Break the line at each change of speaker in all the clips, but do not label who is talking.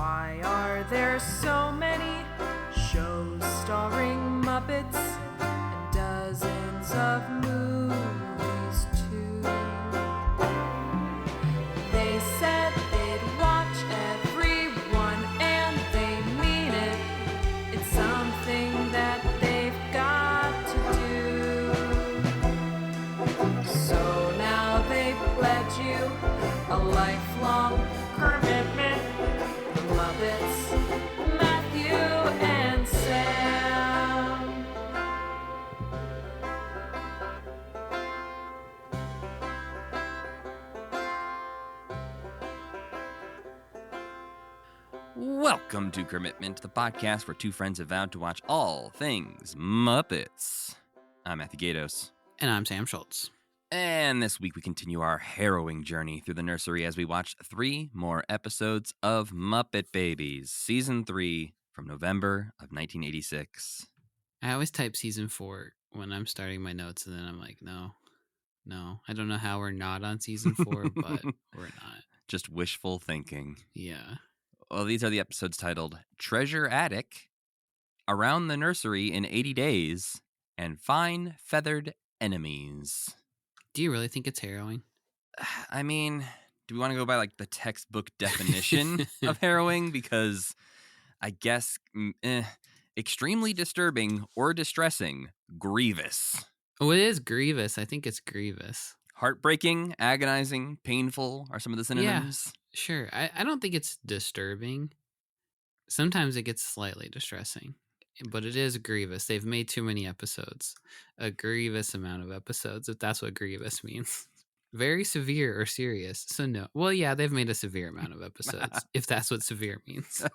Why are there so many shows starring Muppets and dozens of movies too? They said they'd watch everyone and they mean it. It's something that they've got to do. So now they've pledged you a lifelong commitment. Muppets, Matthew and Sam.
Welcome to Commitment, the podcast where two friends have vowed to watch all things Muppets. I'm Matthew Gatos.
And I'm Sam Schultz.
And this week we continue our harrowing journey through the nursery as we watch 3 more episodes of Muppet Babies, Season 3 from November of 1986.
I always type season 4 when I'm starting my notes, and then I'm like, no. I don't know how we're not on season 4, but we're not.
Just wishful thinking.
Yeah.
Well, these are the episodes titled Treasure Attic, Around the Nursery in 80 Days, and Fine Feathered Enemies.
Do you really think it's harrowing?
I mean, do we want to go by like the textbook definition of harrowing? Because I guess extremely disturbing or distressing, grievous.
Oh, it is grievous. I think it's grievous.
Heartbreaking, agonizing, painful are some of the synonyms.
Yeah, sure. I don't think it's disturbing. Sometimes it gets slightly distressing, but it is grievous. They've made too many episodes. A grievous amount of episodes, if that's what grievous means. Very severe or serious. So no. Well, yeah, they've made a severe amount of episodes, if that's what severe means.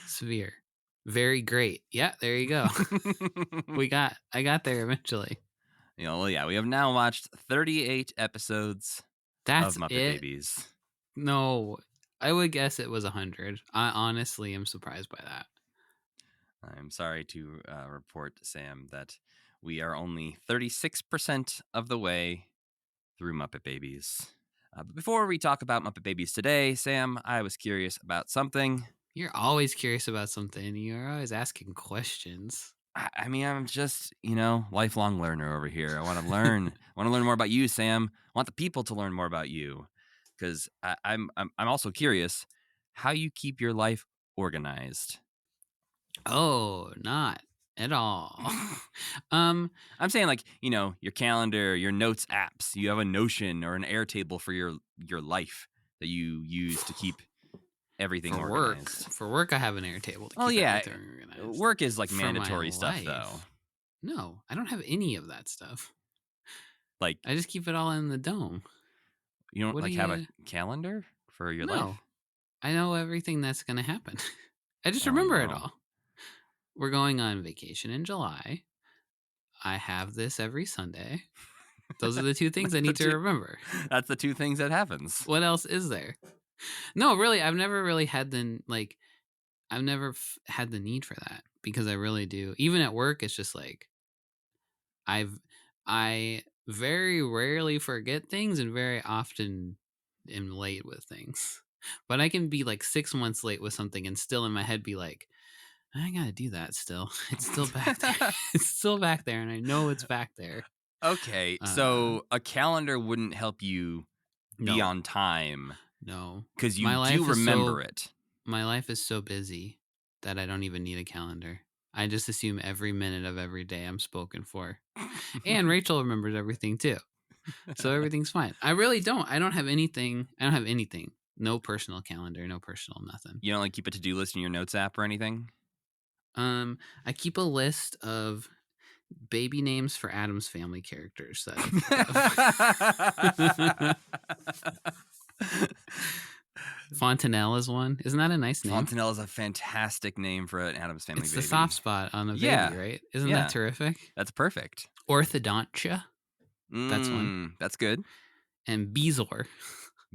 Severe. Very great. Yeah, there you go. I got there eventually.
Well, yeah, we have now watched 38 episodes
That's
of Muppet
it.
Babies.
No, I would guess it was 100. I honestly am surprised by that.
I'm sorry to report, Sam, that we are only 36% of the way through Muppet Babies. But before we talk about Muppet Babies today, Sam, I was curious about something.
You're always curious about something. You're always asking questions.
I mean, I'm just, lifelong learner over here. I want to learn. I want to learn more about you, Sam. I want the people to learn more about you, because I'm also curious how you keep your life organized.
Oh, not at all.
I'm saying your calendar, your notes apps. You have a Notion or an Airtable for your life that you use to keep everything
for
organized.
For work, I have an Airtable to keep everything organized.
Work is like mandatory stuff,
life.
though.
No, I don't have any of that stuff.
Like,
I just keep it all in the dome.
You don't have a calendar for your life?
No, I know everything that's going to happen. I just remember it all. We're going on vacation in July. I have this every Sunday. Those are the two things I need to remember.
That's the two things that happens.
What else is there? No, really, I've never really had I've never had the need for that, because I really do. Even at work, it's just like I very rarely forget things and very often am late with things. But I can be like 6 months late with something and still in my head be like, I gotta do that still. It's still back there. It's still back there, and I know it's back there.
Okay, so a calendar wouldn't help you be on time.
No.
Because you do remember it.
My life is so busy that I don't even need a calendar. I just assume every minute of every day I'm spoken for. And Rachel remembers everything too. So everything's fine. I really don't. I don't have anything. No personal calendar, no personal nothing.
You don't keep a to-do list in your notes app or anything?
I keep a list of baby names for Addams Family characters. Fontanelle is one. Isn't that a nice name?
Fontanelle is a fantastic name for an Addams Family baby.
It's the soft spot on a baby, right? Isn't that terrific?
That's perfect.
Orthodontia. That's one.
That's good.
And Bezoar.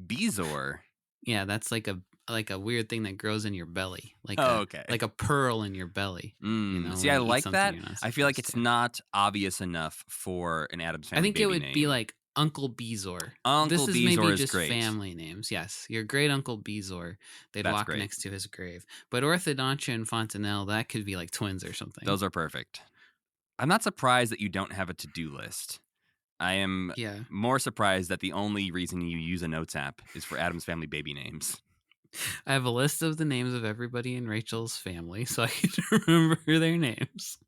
Bezoar?
Yeah, that's like a weird thing that grows in your belly. Like a pearl in your belly.
See, I like that. I feel like it's not obvious enough for an Addams Family baby
I think it would
name.
be like Uncle Bezor.
Uncle
This is
Bezor
maybe
is
just
great.
family names. Yes, your great Uncle Bezor. They'd
That's
walk
great.
next to his grave. But Orthodontia and Fontanelle, that could be like twins or something.
Those are perfect. I'm not surprised that you don't have a to-do list. I am more surprised that the only reason you use a notes app is for Adam's Family baby names.
I have a list of the names of everybody in Rachel's family, so I can remember their names.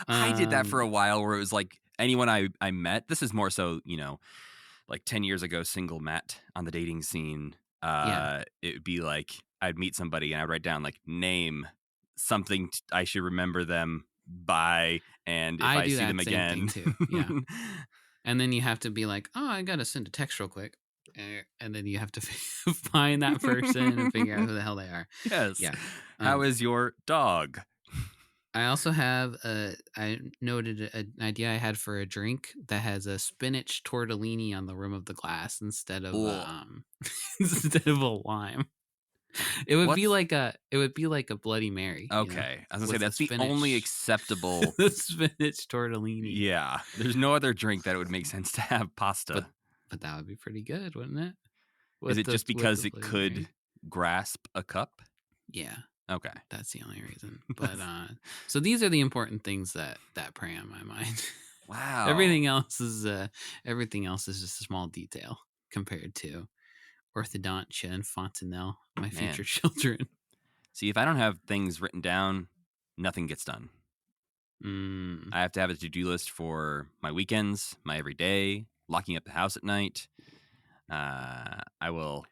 I did that for a while where it was like anyone I met. This is more so, like 10 years ago, single met on the dating scene. It would be like I'd meet somebody and I'd write down like name something I should remember them by, and if I see them again.
Thing too. Yeah. And then you have to be like, oh, I gotta send a text real quick. And then you have to find that person and figure out who the hell they are.
Yes.
Yeah.
How is your dog?
I also have I noted an idea I had for a drink that has a spinach tortellini on the rim of the glass instead of instead of a lime. It would be like a Bloody Mary.
Okay, I was gonna say that's the only acceptable
the spinach tortellini.
Yeah, there's no other drink that it would make sense to have pasta.
But that would be pretty good, wouldn't it?
Is it just because it could grasp a cup?
Yeah.
Okay,
that's the only reason. But so these are the important things that prey on my mind.
Wow.
Everything else is just a small detail compared to Orthodontia and Fontanelle, my future children.
See, if I don't have things written down, nothing gets done. I have to have a to-do list for my weekends, my everyday, locking up the house at night. I will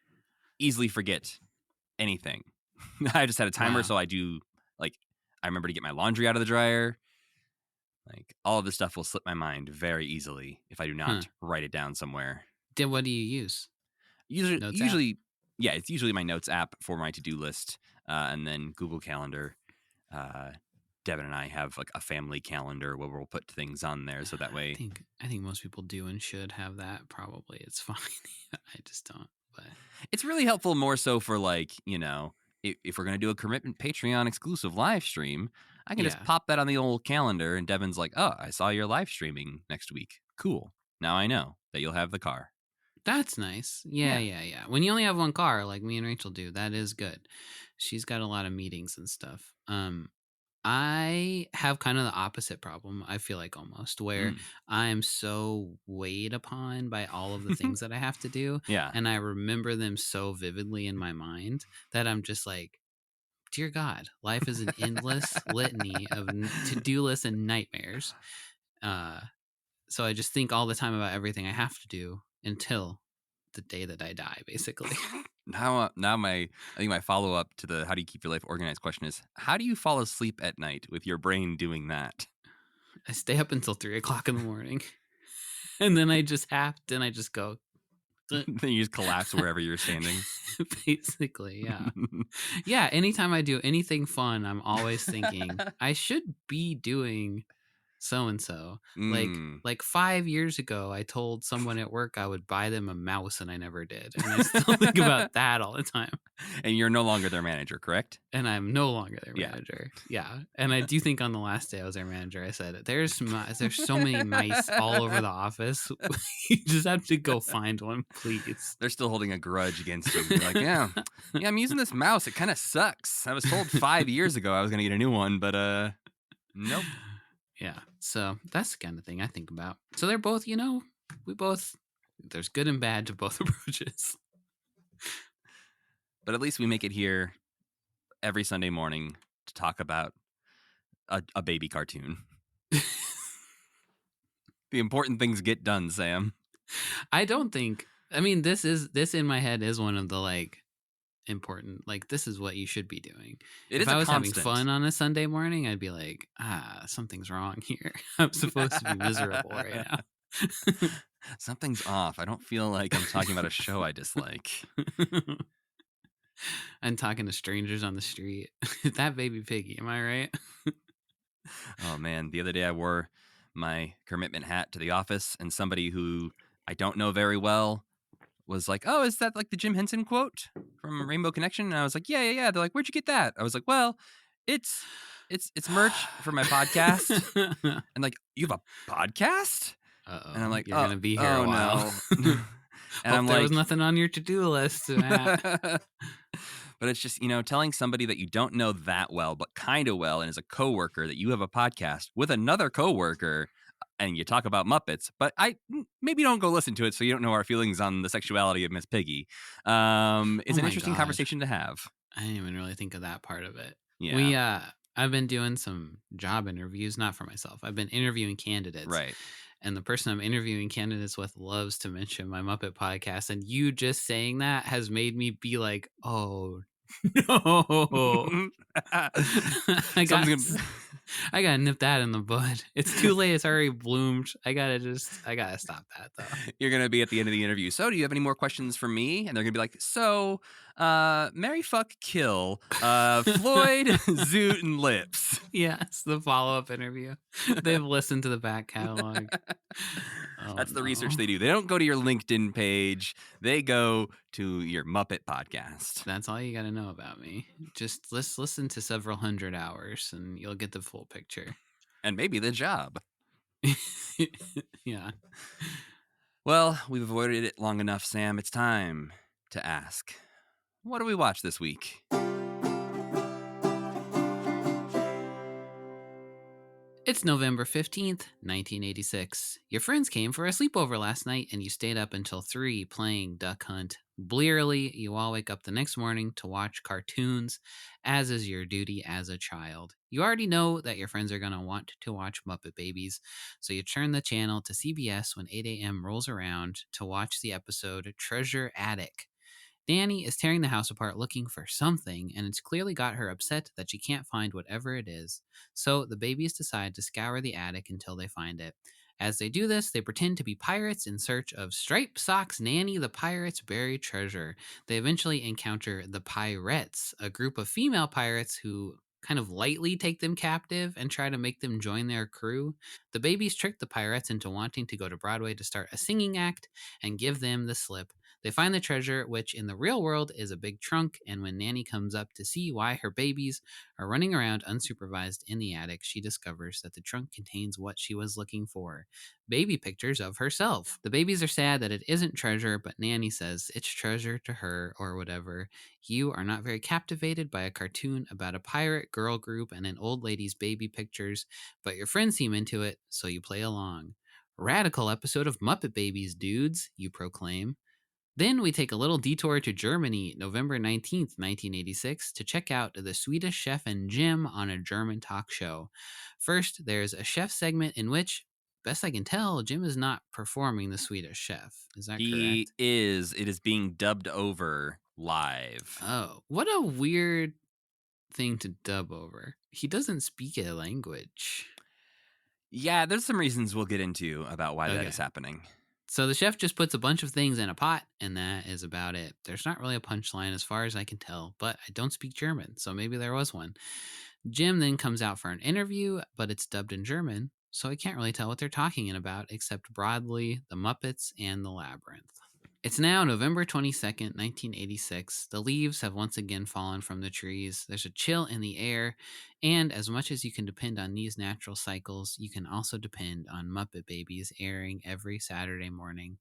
easily forget anything. I just had a timer, so I do, like, I remember to get my laundry out of the dryer. Like, all of this stuff will slip my mind very easily if I do not write it down somewhere.
Then what do you use?
Usually, yeah, it's usually my notes app for my to-do list, and then Google Calendar. Devin and I have like a family calendar where we'll put things on there, so that way.
I think most people do and should have that. Probably it's fine. I just don't. But
it's really helpful, more so for like, if we're gonna do a commitment Patreon exclusive live stream, I can just pop that on the old calendar, and Devin's like, "Oh, I saw you're live streaming next week. Cool. Now I know that you'll have the car."
That's nice. Yeah. When you only have one car, like me and Rachel do, that is good. She's got a lot of meetings and stuff. I have kind of the opposite problem, I feel like, almost, where I am so weighed upon by all of the things that I have to do.
Yeah.
And I remember them so vividly in my mind that I'm just like, dear God, life is an endless litany of to-do lists and nightmares. So I just think all the time about everything I have to do until the day that I die, basically.
Now I think my follow-up to the how do you keep your life organized question is, how do you fall asleep at night with your brain doing that?
I stay up until 3:00 in the morning, and then I just go.
Then you just collapse wherever you're standing.
Basically, yeah. Yeah, anytime I do anything fun, I'm always thinking I should be doing so-and-so. Like 5 years ago, I told someone at work I would buy them a mouse, and I never did. And I still think about that all the time.
And you're no longer their manager, correct?
And I'm no longer their manager. Yeah. And I do think on the last day I was their manager, I said, there's so many mice all over the office. You just have to go find one, please.
They're still holding a grudge against you. They're like, yeah, I'm using this mouse. It kind of sucks. I was told 5 years ago I was going to get a new one, but nope.
Yeah, so that's the kind of thing I think about. So they're both, there's good and bad to both approaches.
But at least we make it here every Sunday morning to talk about a baby cartoon. The important things get done, Sam.
This in my head is one of the important, this is what you should be doing. If I was having fun on a Sunday morning, I'd be like, something's wrong here. I'm supposed to be miserable right now.
Something's off. I don't feel like I'm talking about a show I dislike.
I'm talking to strangers on the street. That baby piggy, am I right?
Oh man, the other day I wore my commitment hat to the office, and somebody who I don't know very well was like, "Oh, is that like the Jim Henson quote from Rainbow Connection?" And I was like, "Yeah." They're like, "Where'd you get that?" I was like, "Well, it's merch for my podcast." And like, "You have a podcast?"
Uh-oh.
And I'm like,
You're gonna be here
oh
a while.
no. And
Hope
I'm
there
like,
was nothing on your to-do list, Matt.
but it's just, telling somebody that you don't know that well, but kind of well, and is a coworker that you have a podcast with another coworker, and you talk about Muppets, but maybe don't go listen to it so you don't know our feelings on the sexuality of Miss Piggy. It's
Oh
an
my
interesting
God.
conversation to have.
I didn't even really think of that part of it.
Yeah.
I've been doing some job interviews, not for myself. I've been interviewing candidates.
Right.
And the person I'm interviewing candidates with loves to mention my Muppet podcast. And you just saying that has made me be like, oh no. I got to nip that in the bud. It's too late. It's already bloomed. I gotta stop that though.
You're gonna be at the end of the interview. So, do you have any more questions for me? And they're gonna be like, so, Mary, fuck, kill, Floyd, Zoot, and Lips.
Yes, the follow-up interview. They've listened to the back catalog.
That's the research they do. They don't go to your LinkedIn page. They go to your Muppet podcast.
That's all you got to know about me. Just let's listen to several hundred hours and you'll get the full picture.
And maybe the job.
Yeah.
Well, we've avoided it long enough, Sam. It's time to ask, what do we watch this week?
It's November 15th, 1986. Your friends came for a sleepover last night and you stayed up until 3 playing Duck Hunt. Blearily, you all wake up the next morning to watch cartoons, as is your duty as a child. You already know that your friends are going to want to watch Muppet Babies, so you turn the channel to CBS when 8 a.m. rolls around to watch the episode Treasure Attic. Danny is tearing the house apart looking for something, and it's clearly got her upset that she can't find whatever it is. So the babies decide to scour the attic until they find it. As they do this, they pretend to be pirates in search of Stripe Socks Nanny the Pirate's buried treasure. They eventually encounter the Pirettes, a group of female pirates who kind of lightly take them captive and try to make them join their crew. The babies trick the pirates into wanting to go to Broadway to start a singing act and give them the slip. They find the treasure, which in the real world is a big trunk, and when Nanny comes up to see why her babies are running around unsupervised in the attic, she discovers that the trunk contains what she was looking for: baby pictures of herself. The babies are sad that it isn't treasure, but Nanny says it's treasure to her or whatever. You are not very captivated by a cartoon about a pirate girl group and an old lady's baby pictures, but your friends seem into it, so you play along. Radical episode of Muppet Babies, dudes, you proclaim. Then we take a little detour to Germany, November 19th, 1986, to check out the Swedish Chef and Jim on a German talk show. First, there's a chef segment in which, best I can tell, Jim is not performing the Swedish Chef. Is that correct?
He is. It is being dubbed over live.
Oh, what a weird thing to dub over. He doesn't speak a language.
Yeah, there's some reasons we'll get into about why that is happening.
So the chef just puts a bunch of things in a pot, and that is about it. There's not really a punchline as far as I can tell, but I don't speak German, so maybe there was one. Jim then comes out for an interview, but it's dubbed in German, so I can't really tell what they're talking about except broadly the Muppets and the Labyrinth. It's now November 22nd, 1986. The leaves have once again fallen from the trees. There's a chill in the air, and as much as you can depend on these natural cycles, you can also depend on Muppet Babies airing every Saturday morning.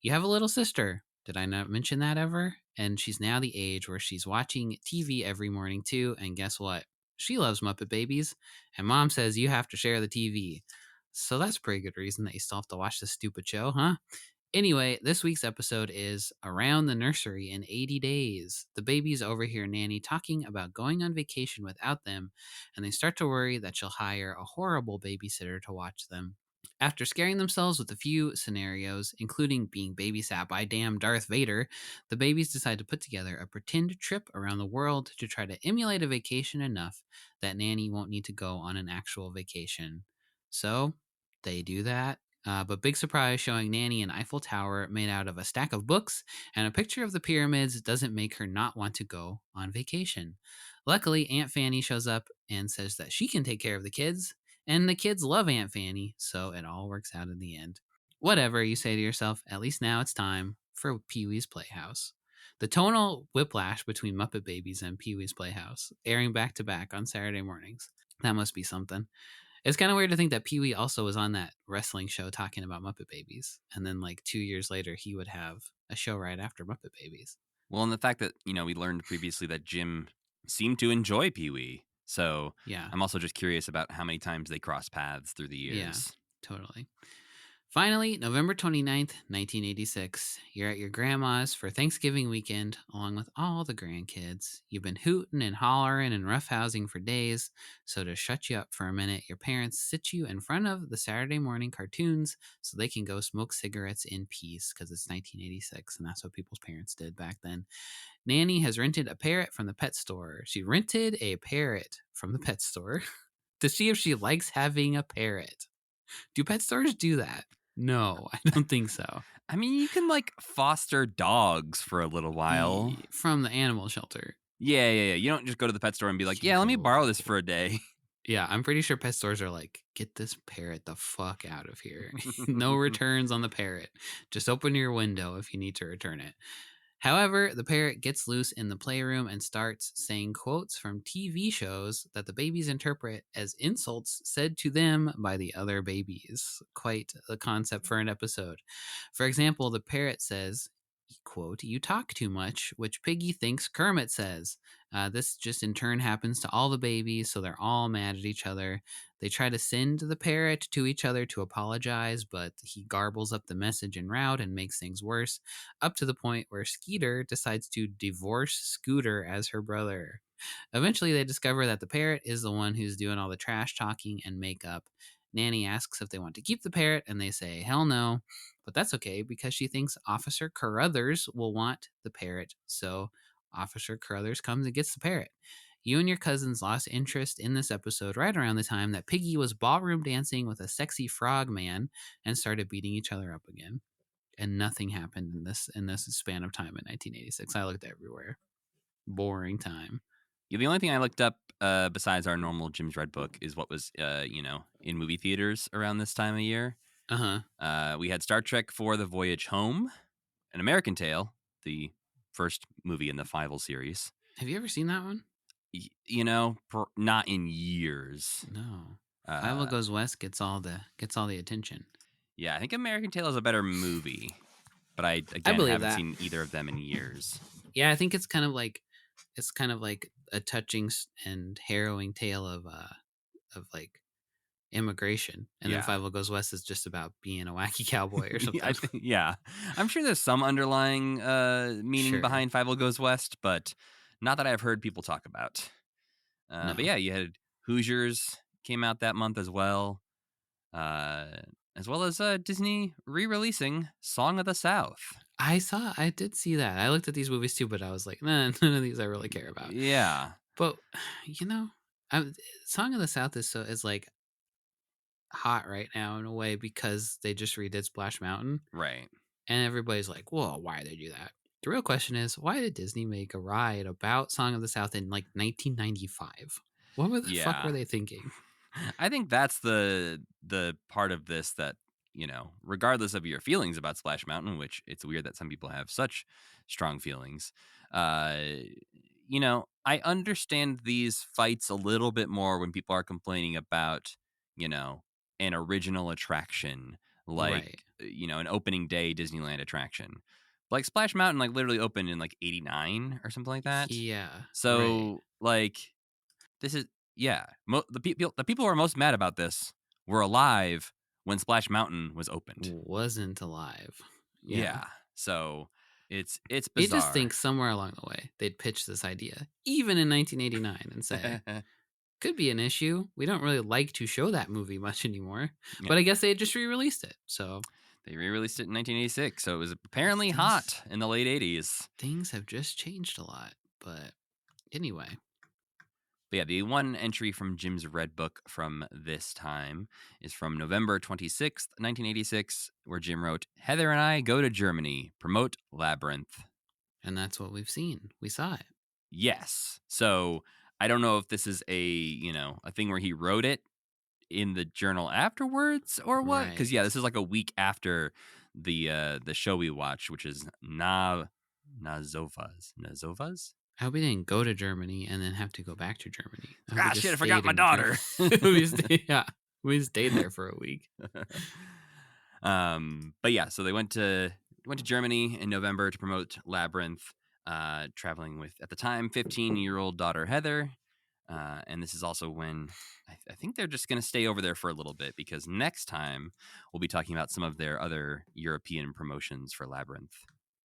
You have a little sister. Did I not mention that ever? And she's now the age where she's watching TV every morning too, and guess what? She loves Muppet Babies, and Mom says you have to share the TV. So that's a pretty good reason that you still have to watch this stupid show, huh? Anyway, this week's episode is Around the Nursery in 80 Days. The babies overhear Nanny talking about going on vacation without them, and they start to worry that she'll hire a horrible babysitter to watch them. After scaring themselves with a few scenarios, including being babysat by damn Darth Vader, the babies decide to put together a pretend trip around the world to try to emulate a vacation enough that Nanny won't need to go on an actual vacation. So, they do that. But big surprise, showing Nanny an Eiffel Tower made out of a stack of books and a picture of the pyramids doesn't make her not want to go on vacation. Luckily, Aunt Fanny shows up and says that she can take care of the kids, and the kids love Aunt Fanny, so it all works out in the end. Whatever, you say to yourself, at least now it's time for Pee-wee's Playhouse. The tonal whiplash between Muppet Babies and Pee-wee's Playhouse, airing back to back on Saturday mornings. That must be something. It's kind of weird to think that Pee-wee also was on that wrestling show talking about Muppet Babies. And then like 2 years later, he would have a show right after Muppet Babies.
Well, and the fact that, we learned previously that Jim seemed to enjoy Pee-wee. So
Yeah.
I'm also just curious about how many times they cross paths through the years.
Yeah, totally. Finally, November 29th, 1986, you're at your grandma's for Thanksgiving weekend along with all the grandkids. You've been hooting and hollering and roughhousing for days, so to shut you up for a minute, your parents sit you in front of the Saturday morning cartoons so they can go smoke cigarettes in peace because it's 1986 and that's what people's parents did back then. Nanny has rented a parrot from the pet store. She rented a parrot from the pet store to see if she likes having a parrot. Do pet stores do that? No, I don't think so.
I mean, you can like foster dogs for a little while.
From the animal shelter.
Yeah. You don't just go to the pet store and be like, yeah, let me borrow this for a day.
Yeah, I'm pretty sure pet stores are like, get this parrot the fuck out of here. No returns on the parrot. Just open your window if you need to return it. However, the parrot gets loose in the playroom and starts saying quotes from TV shows that the babies interpret as insults said to them by the other babies. Quite the concept for an episode. For example, the parrot says, quote, "You talk too much," which Piggy thinks Kermit says. This just in turn happens to all the babies, so they're all mad at each other. They try to send the parrot to each other to apologize, but he garbles up the message en route and makes things worse, up to the point where Skeeter decides to divorce Scooter as her brother. Eventually, they discover that the parrot is the one who's doing all the trash talking and makeup. Nanny asks if they want to keep the parrot, and they say, hell no. But that's okay because she thinks Officer Carruthers will want the parrot. So Officer Carruthers comes and gets the parrot. You and your cousins lost interest in this episode right around the time that Piggy was ballroom dancing with a sexy frog man and started beating each other up again. And nothing happened in this span of time in 1986. I looked everywhere. Boring time.
Yeah, the only thing I looked up besides our normal Jim's Red Book is what was, in movie theaters around this time of year. We had Star Trek for the Voyage Home, An American Tail, the first movie in the Fievel series.
Have you ever seen that one?
Not in years.
No. Fievel Goes West gets all the attention.
Yeah, I think American Tail is a better movie, but I haven't seen either of them in years.
Yeah, I think it's kind of like a touching and harrowing tale of like immigration, and then Fievel Goes West is just about being a wacky cowboy or something.
I'm sure there's some underlying meaning behind Fievel Goes West, but not that I've heard people talk about.
No.
But yeah, you had Hoosiers came out that month as well as Disney re-releasing Song of the South.
I did see that. I looked at these movies too, but I was like, nah, none of these I really care about.
Yeah,
but Song of the South is like hot right now in a way because they just redid Splash Mountain,
right?
And everybody's like, well, why did they do that? The real question is, why did Disney make a ride about Song of the South in like 1995? What the fuck were they thinking?
I think that's the part of this that, regardless of your feelings about Splash Mountain, which it's weird that some people have such strong feelings, I understand these fights a little bit more when people are complaining about, an original attraction, like, an opening day Disneyland attraction. Like Splash Mountain, like literally opened in like 89 or something like that.
Yeah.
So like, this is, the people who are most mad about this were alive when Splash Mountain was opened.
Wasn't alive.
Yeah. So it's bizarre.
You just think somewhere along the way they'd pitch this idea, even in 1989, and say, could be an issue. We don't really like to show that movie much anymore. Yeah. But I guess they had just re-released it. So
they re-released it in 1986. So it was apparently hot in the late 80s.
Things have just changed a lot. But anyway.
But yeah, the one entry from Jim's Red Book from this time is from November 26th, 1986, where Jim wrote, Heather and I go to Germany, promote Labyrinth.
And that's what we've seen. We saw it.
Yes. So I don't know if this is a thing where he wrote it in the journal afterwards or what. Because, this is like a week after the show we watched, which is Nazovas.
I hope he didn't go to Germany and then have to go back to Germany.
Shit, I forgot my daughter.
Yeah. We stayed there for a week.
But yeah, so they went to Germany in November to promote Labyrinth, traveling with, at the time, 15-year-old daughter Heather. And this is also when I think they're just going to stay over there for a little bit, because next time we'll be talking about some of their other European promotions for Labyrinth.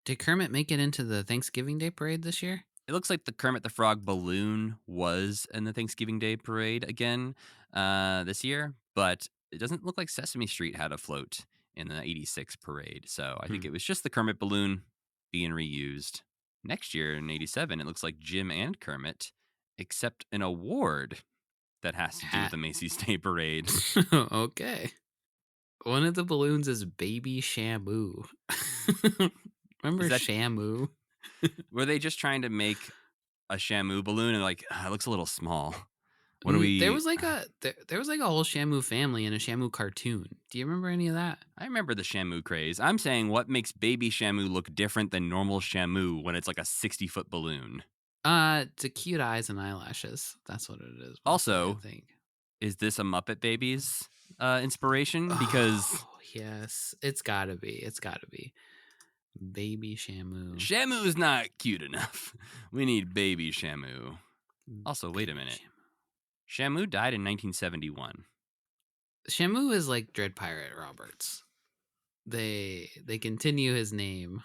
Did Kermit make it into the Thanksgiving Day parade this year?
It looks like the Kermit the Frog balloon was in the Thanksgiving Day parade again this year, but it doesn't look like Sesame Street had a float in the 86 parade. So I think it was just the Kermit balloon being reused. Next year in 87, it looks like Jim and Kermit accept an award that has to do with the Macy's Day Parade.
Okay. One of the balloons is Baby Shamu. Remember Shamu?
Were they just trying to make a Shamu balloon and like, it looks a little small? What do we?
There was like a whole Shamu family in a Shamu cartoon. Do you remember any of that?
I remember the Shamu craze. I'm saying, what makes Baby Shamu look different than normal Shamu when it's like a 60-foot balloon?
It's cute eyes and eyelashes. That's what it is.
Also,
I think.
Is this a Muppet Babies inspiration? Because
yes, it's gotta be. Baby Shamu.
Shamu's not cute enough. We need Baby Shamu. Also, wait a minute. Shamu died in 1971.
Shamu is like Dread Pirate Roberts. They continue his name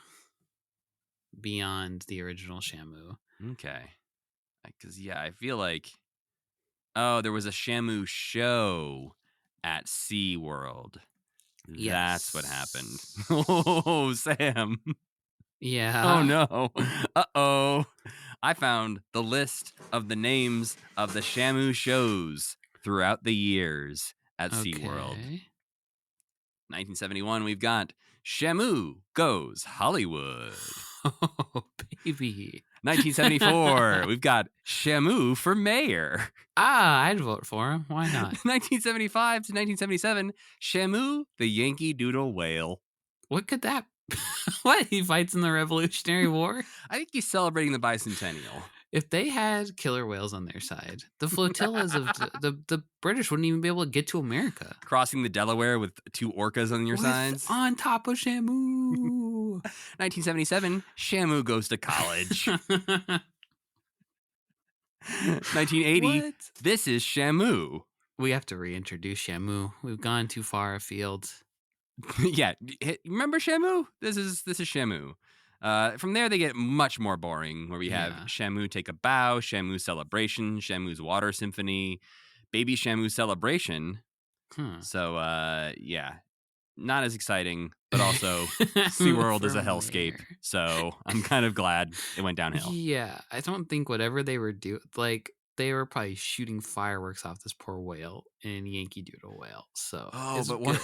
beyond the original Shamu.
Okay. Because, yeah, I feel like, there was a Shamu show at SeaWorld.
Yes.
That's what happened. Oh, Sam.
Yeah.
Oh, no. Uh-oh. I found the list of the names of the Shamu shows throughout the years at SeaWorld. 1971, we've got Shamu Goes Hollywood.
Oh, baby.
1974, we've got Shamu for mayor.
I'd vote for him. Why not?
1975 to 1977, Shamu the Yankee Doodle Whale.
What could that... What? He fights in the Revolutionary War?
I think he's celebrating the bicentennial.
If they had killer whales on their side, the flotillas of the British wouldn't even be able to get to America.
Crossing the Delaware with 2 orcas on your sides.
On top of Shamu.
1977, Shamu goes to college. 1980,
What?
This is Shamu.
We have to reintroduce Shamu. We've gone too far afield.
Yeah, remember Shamu? This is Shamu. From there, they get much more boring, where we have Shamu Take a Bow, Shamu Celebration, Shamu's Water Symphony, Baby Shamu Celebration. So, yeah, not as exciting, but also SeaWorld is a hellscape. So I'm kind of glad it went downhill.
Yeah, I don't think whatever they were doing, like, they were probably shooting fireworks off this poor whale in Yankee Doodle Whale. So,
but what?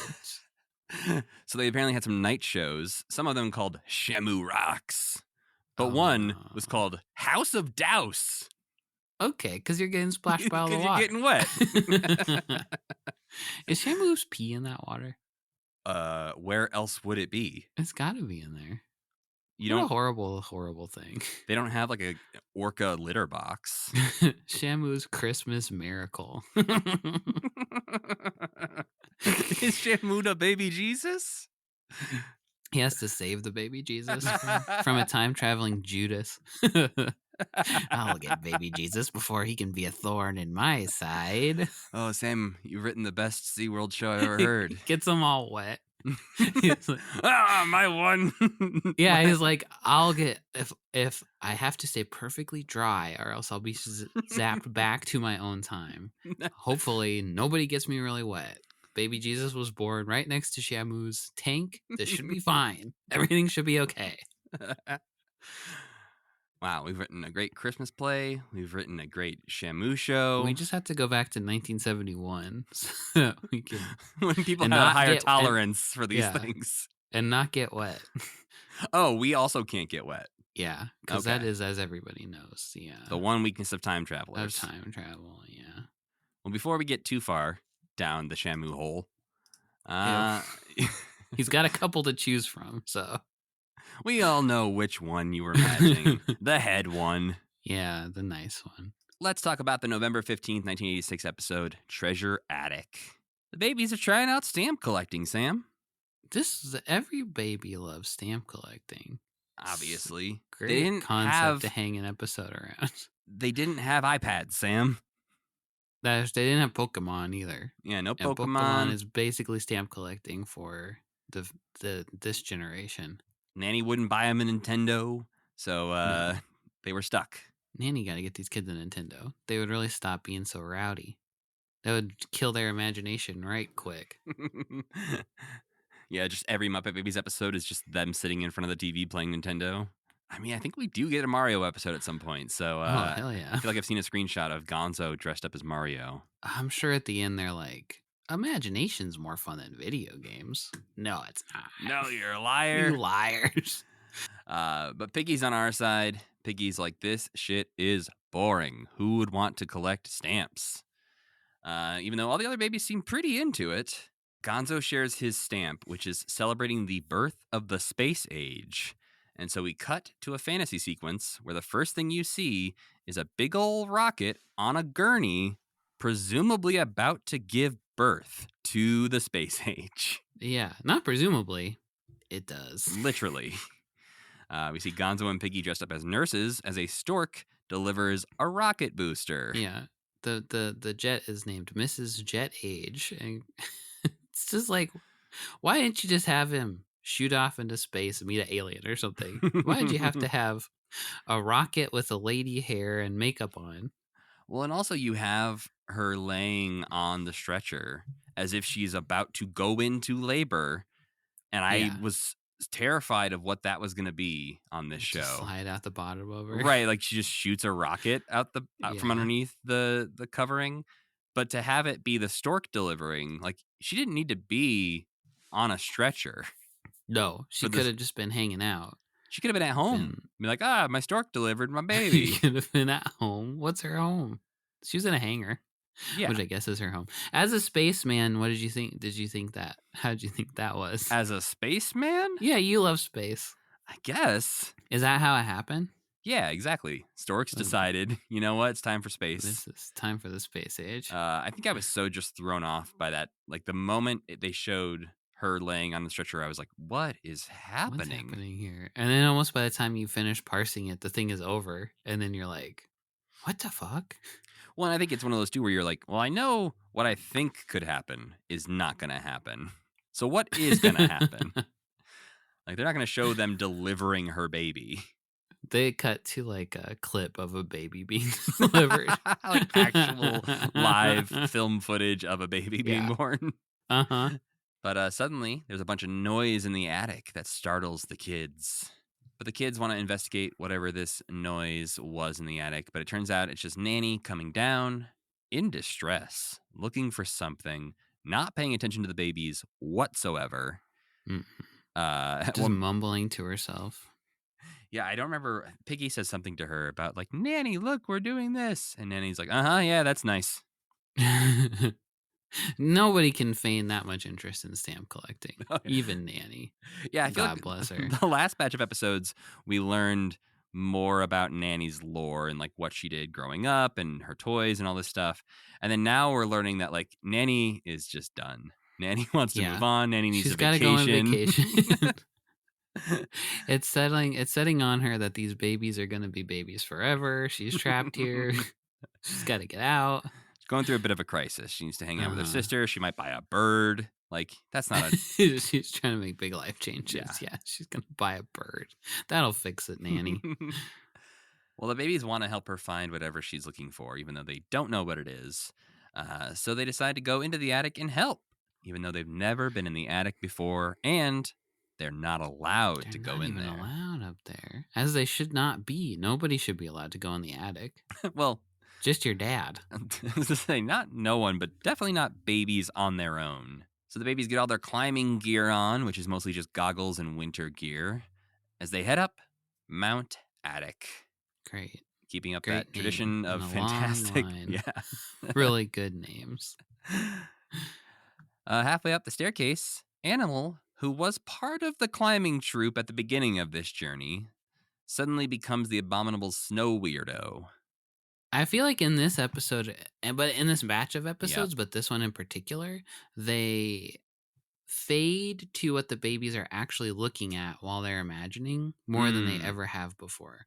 So they apparently had some night shows, some of them called Shamu Rocks, but one was called House of Douse.
Okay, because you're getting splashed by all the water.
You're getting wet.
Is Shamu's pee in that water?
Where else would it be?
It's got to be in there.
What
a horrible, horrible thing.
They don't have like a orca litter box.
Shamu's Christmas Miracle.
Is Shamu the baby Jesus?
He has to save the baby Jesus from a time-traveling Judas. I'll get baby Jesus before he can be a thorn in my side.
Oh, Sam, you've written the best SeaWorld show I've ever heard.
Gets them all wet.
Like, my one.
Yeah, he's like, I'll get, if I have to stay perfectly dry or else I'll be zapped back to my own time. Hopefully nobody gets me really wet. Baby Jesus was born right next to Shamu's tank. This should be fine. Everything should be okay.
Wow, we've written a great Christmas play. We've written a great Shamu show.
We just have to go back to 1971 so we can...
when people have a higher tolerance for these things.
And not get wet.
Oh, we also can't get wet.
Yeah, because that is, as everybody knows,
the one weakness of time travelers.
Of time travel, yeah.
Well, before we get too far down the Shamu hole,
he's got a couple to choose from, so...
We all know which one you were imagining. The head one.
Yeah, the nice one.
Let's talk about the November 15th, 1986 episode, Treasure Attic. The babies are trying out stamp collecting, Sam.
Every baby loves stamp collecting.
Obviously.
Great concept to hang an episode around.
They didn't have iPads, Sam.
They didn't have Pokemon either.
Yeah, no
And
Pokemon.
Pokemon is basically stamp collecting for this generation.
Nanny wouldn't buy them a Nintendo, so
No.
they were stuck.
Nanny got to get these kids a Nintendo. They would really stop being so rowdy. That would kill their imagination right quick.
Yeah, just every Muppet Babies episode is just them sitting in front of the TV playing Nintendo. I mean, I think we do get a Mario episode at some point. So
Oh, hell yeah.
I feel like I've seen a screenshot of Gonzo dressed up as Mario.
I'm sure at the end they're like, imagination's more fun than video games. No, it's not.
No, you're a liar.
You liars.
But Piggy's on our side. Piggy's like, this shit is boring. Who would want to collect stamps? Even though all the other babies seem pretty into it, Gonzo shares his stamp, which is celebrating the birth of the space age. And so we cut to a fantasy sequence where the first thing you see is a big ol' rocket on a gurney, presumably about to give birth to the space age.
Yeah, not presumably. It does.
Literally. We see Gonzo and Piggy dressed up as nurses as a stork delivers a rocket booster.
Yeah. The jet is named Mrs. Jet Age. And it's just like, why didn't you just have him shoot off into space and meet an alien or something? Why did you have to have a rocket with a lady hair and makeup on?
Well, and also you have her laying on the stretcher as if she's about to go into labor. And I was terrified of what that was going to be on this show.
Just slide out the bottom of her.
Right, like she just shoots a rocket out from underneath the covering. But to have it be the stork delivering, like she didn't need to be on a stretcher.
No, she could have just been hanging out.
She could have been at home. Be like, my stork delivered my baby.
She could have been at home. What's her home? She was in a hangar. Yeah. Which I guess is her home. As a spaceman, what did you think? How did you think that was?
As a spaceman?
Yeah, you love space.
I guess.
Is that how it happened?
Yeah, exactly. Storks decided, you know what? It's time for space.
This is time for the space age.
I think I was so just thrown off by that. Like the moment they showed her laying on the stretcher, I was like, what is happening?
What's happening here? And then almost by the time you finish parsing it, the thing is over. And then you're like, what the fuck?
Well, and I think it's one of those two where you're like, well, I know what I think could happen is not going to happen. So what is going to happen? Like they're not going to show them delivering her baby.
They cut to like a clip of a baby being delivered.
Like actual live film footage of a baby being born.
Uh-huh.
But suddenly there's a bunch of noise in the attic that startles the kids. But the kids want to investigate whatever this noise was in the attic. But it turns out it's just Nanny coming down in distress, looking for something, not paying attention to the babies whatsoever.
Just mumbling to herself.
Yeah, I don't remember. Piggy says something to her about like, Nanny, look, we're doing this. And Nanny's like, yeah, that's nice.
Nobody can feign that much interest in stamp collecting, even Nanny.
Yeah, I feel
God bless her.
The last batch of episodes, we learned more about Nanny's lore and like what she did growing up and her toys and all this stuff. And then now we're learning that like Nanny is just done. Nanny wants to move on. Nanny needs a vacation.
She's got to go on vacation. It's setting on her that these babies are going to be babies forever. She's trapped here. She's got to get out.
She's going through a bit of a crisis. She needs to hang out with her sister. She might buy a bird. Like, that's not a...
She's trying to make big life changes. Yeah, she's going to buy a bird. That'll fix it, Nanny.
Well, the babies want to help her find whatever she's looking for, even though they don't know what it is. So they decide to go into the attic and help, even though they've never been in the attic before, and they're not allowed to go in there.
They're not allowed up there, as they should not be. Nobody should be allowed to go in the attic.
Well,
just your dad.
I was to say, not no one, but definitely not babies on their own. So the babies get all their climbing gear on, which is mostly just goggles and winter gear, as they head up Mount Attic.
Great.
Keeping up that tradition of fantastic. Yeah.
Really good names.
Halfway up the staircase, Animal, who was part of the climbing troupe at the beginning of this journey, suddenly becomes the abominable snow weirdo.
I feel like in this episode, but in this batch of episodes, but this one in particular, they fade to what the babies are actually looking at while they're imagining more than they ever have before.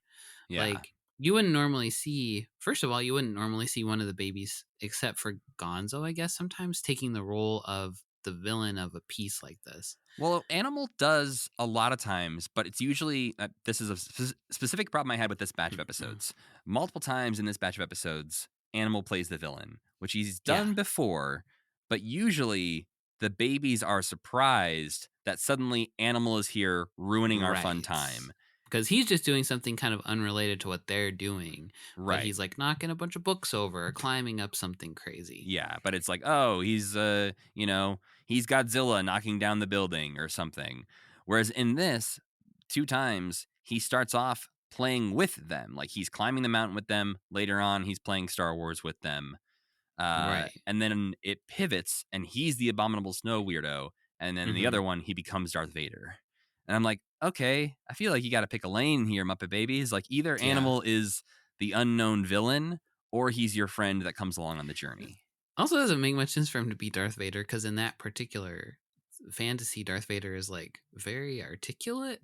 Yeah.
Like, you wouldn't normally see, first of all, you wouldn't normally see one of the babies, except for Gonzo, I guess, sometimes taking the role of the villain of a piece like this.
Well, Animal does a lot of times, but it's usually this is a specific problem I had with this batch of episodes. Multiple times in this batch of episodes, Animal plays the villain, which he's done before, but usually the babies are surprised that suddenly Animal is here ruining our fun time.
Because he's just doing something kind of unrelated to what they're doing.
Right.
But he's like knocking a bunch of books over or climbing up something crazy.
Yeah, but it's like, oh, he's he's Godzilla knocking down the building or something. Whereas in this, 2 times he starts off playing with them, like he's climbing the mountain with them. Later on, he's playing Star Wars with them.
Right.
And then it pivots, and he's the abominable snow weirdo. And then in the other one, he becomes Darth Vader. And I'm like, okay, I feel like you got to pick a lane here, Muppet Babies. Like either Animal is the unknown villain, or he's your friend that comes along on the journey.
Also, doesn't make much sense for him to be Darth Vader, because in that particular fantasy, Darth Vader is like very articulate.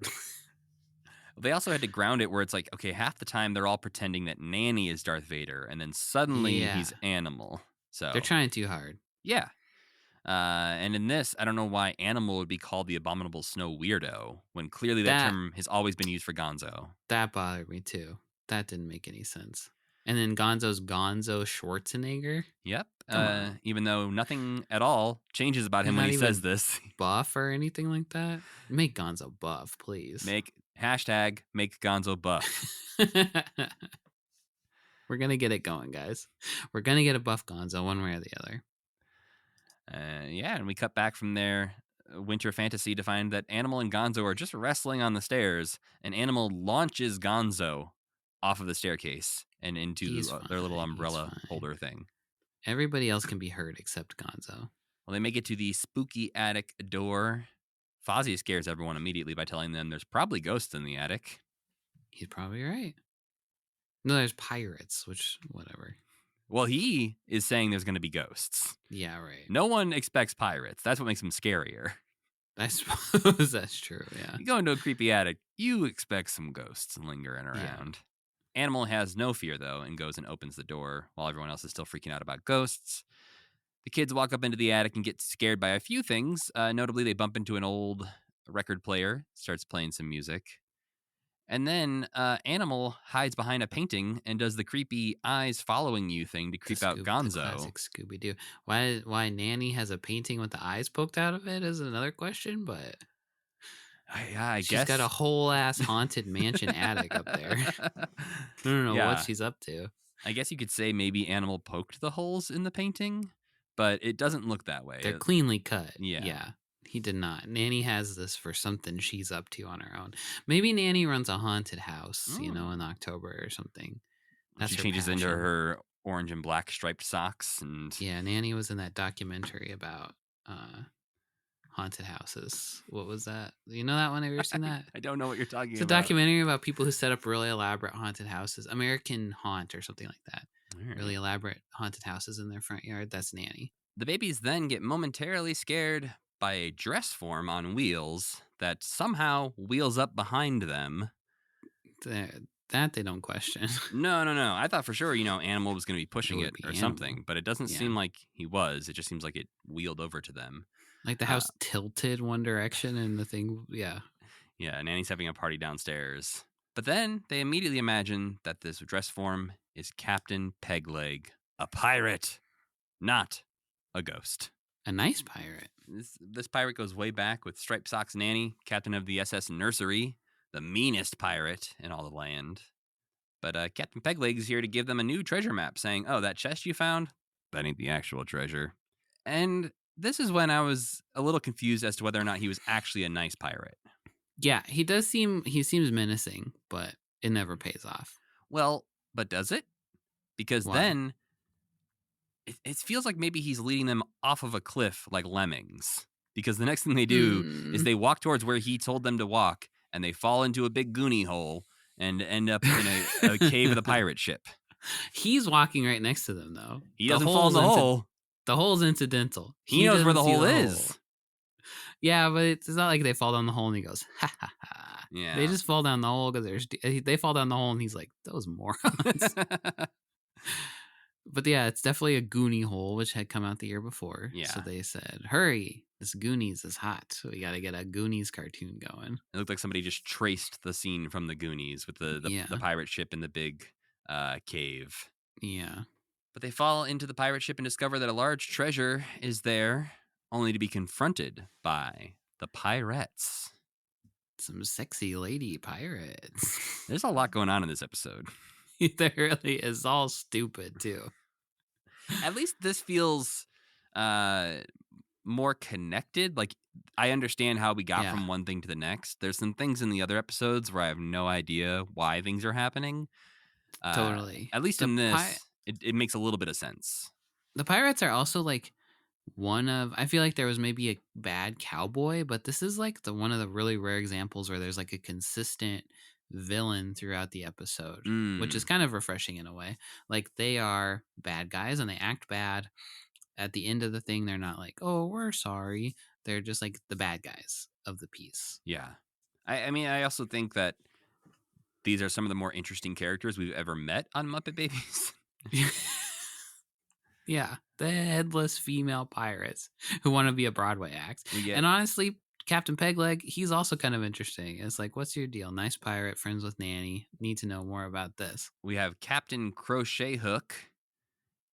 They also had to ground it where it's like, okay, half the time they're all pretending that Nanny is Darth Vader, and then suddenly he's Animal. So
they're trying too hard.
Yeah. And in this, I don't know why Animal would be called the abominable snow weirdo when clearly that term has always been used for Gonzo.
That bothered me too. That didn't make any sense. And then Gonzo's Gonzo Schwarzenegger.
Yep. Even though nothing at all changes about him when he says this.
Buff or anything like that. Make Gonzo buff, please.
Make Gonzo buff.
We're going to get it going, guys. We're going to get a buff Gonzo one way or the other.
And we cut back from their winter fantasy to find that Animal and Gonzo are just wrestling on the stairs, and Animal launches Gonzo off of the staircase and into their little umbrella holder thing.
Everybody else can be hurt except Gonzo.
Well, they make it to the spooky attic door. Fozzie scares everyone immediately by telling them there's probably ghosts in the attic.
He's probably right. No, there's pirates, which, whatever.
Well, he is saying there's going to be ghosts.
Yeah, right.
No one expects pirates. That's what makes them scarier.
I suppose that's true, yeah.
You go into a creepy attic, you expect some ghosts lingering around. Yeah. Animal has no fear, though, and goes and opens the door while everyone else is still freaking out about ghosts. The kids walk up into the attic and get scared by a few things. Notably, they bump into an old record player, starts playing some music. And then Animal hides behind a painting and does the creepy eyes following you thing to creep out Gonzo.
The classic Scooby-Doo. Why Nanny has a painting with the eyes poked out of it is another question, but
I guess
she's got a whole ass haunted mansion attic up there. I don't know what she's up to.
I guess you could say maybe Animal poked the holes in the painting, but it doesn't look that way.
They're cleanly cut.
Yeah.
He did not. Nanny has this for something she's up to on her own. Maybe Nanny runs a haunted house, in October or something.
She changes into her orange and black striped socks. And
Nanny was in that documentary about haunted houses. What was that? You know that one? Have you ever seen that?
I don't know what you're talking about.
It's a documentary about people who set up really elaborate haunted houses. American Haunt or something like that. Right. Really elaborate haunted houses in their front yard. That's Nanny.
The babies then get momentarily scared by a dress form on wheels that somehow wheels up behind them.
That they don't question.
No. I thought for sure, Animal was going to be pushing it or something, but it doesn't seem like he was. It just seems like it wheeled over to them.
Like the house tilted one direction and the thing, Yeah,
Nanny's having a party downstairs. But then they immediately imagine that this dress form is Captain Pegleg, a pirate, not a ghost.
A nice pirate.
This pirate goes way back with Striped Socks Nanny, captain of the SS Nursery, the meanest pirate in all the land. But Captain Pegleg is here to give them a new treasure map, saying, oh, that chest you found? That ain't the actual treasure. And this is when I was a little confused as to whether or not he was actually a nice pirate.
Yeah, he seems menacing, but it never pays off.
Well, but does it? Because then it feels like maybe he's leading them off of a cliff like lemmings. Because the next thing they do is they walk towards where he told them to walk, and they fall into a big goonie hole and end up in a cave of the pirate ship.
He's walking right next to them, though.
He doesn't fall in the hole.
The hole's incidental.
He knows where
doesn't
the
see
hole is.
Yeah, but it's not like they fall down the hole and he goes, ha ha ha.
Yeah.
They just fall down the hole because they fall down the hole and he's like, those morons. But yeah, it's definitely a Goonie hole, which had come out the year before.
Yeah.
So they said, hurry, this Goonies is hot. So we got to get a Goonies cartoon going.
It looked like somebody just traced the scene from the Goonies with the pirate ship in the big cave.
Yeah.
But they fall into the pirate ship and discover that a large treasure is there, only to be confronted by the pirates.
Some sexy lady pirates.
There's a lot going on in this episode.
There really is. All stupid, too.
At least this feels more connected. Like, I understand how we got from one thing to the next. There's some things in the other episodes where I have no idea why things are happening.
Totally.
At least in this, it makes a little bit of sense.
The pirates are also like I feel like there was maybe a bad cowboy, but this is like one of the really rare examples where there's like a consistent villain throughout the episode, which is kind of refreshing in a way. Like, they are bad guys and they act bad. At the end of the thing, they're not like, oh, we're sorry. They're just like the bad guys of the piece.
Yeah. I mean, I also think that these are some of the more interesting characters we've ever met on Muppet Babies.
Yeah, the headless female pirates who want to be a Broadway act. And honestly, Captain Pegleg, he's also kind of interesting. It's like, what's your deal? Nice pirate, friends with Nanny. Need to know more about this.
We have Captain Crochet Hook,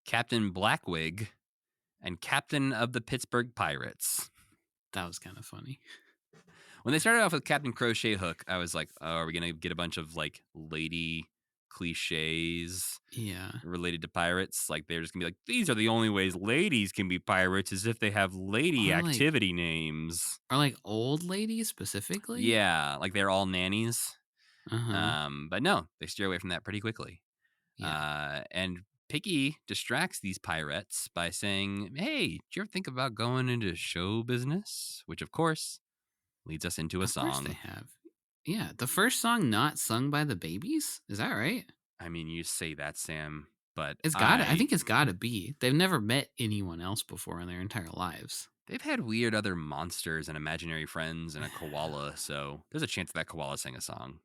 Captain Blackwig, and Captain of the Pittsburgh Pirates.
That was kind of funny.
When they started off with Captain Crochet Hook, I was like, oh, are we going to get a bunch of like lady cliches related to pirates? Like, they're just going to be like, these are the only ways ladies can be pirates, as if they have lady activity names.
Or like old ladies specifically?
Yeah, like they're all nannies. But no, they steer away from that pretty quickly. Yeah. And Piggy distracts these pirates by saying, hey, did you ever think about going into show business? Which, of course, leads us into a song.
Of course they have. Yeah, the first song not sung by the Babies? Is that right?
I mean, you say that, Sam, but
I think it's got to be. They've never met anyone else before in their entire lives.
They've had weird other monsters and imaginary friends and a koala, so there's a chance that koala sang a song.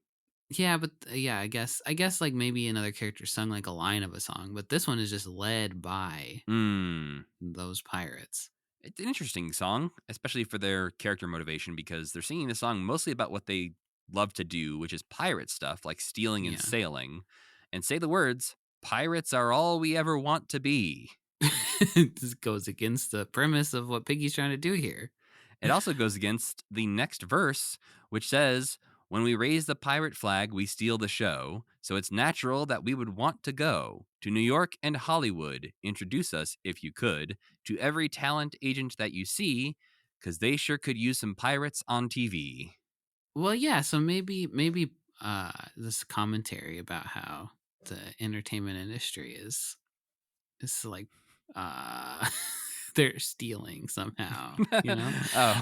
Yeah, but I guess like maybe another character sung like a line of a song, but this one is just led by those pirates.
It's an interesting song, especially for their character motivation, because they're singing the song mostly about what they love to do, which is pirate stuff like stealing and sailing, and say the words, pirates are all we ever want to be.
This goes against the premise of what Piggy's trying to do here.
It also goes against the next verse, which says, when we raise the pirate flag, we steal the show. So it's natural that we would want to go to New York and Hollywood. Introduce us, if you could, to every talent agent that you see, because they sure could use some pirates on TV.
Well, yeah, so maybe this commentary about how the entertainment industry is like they're stealing somehow, you know?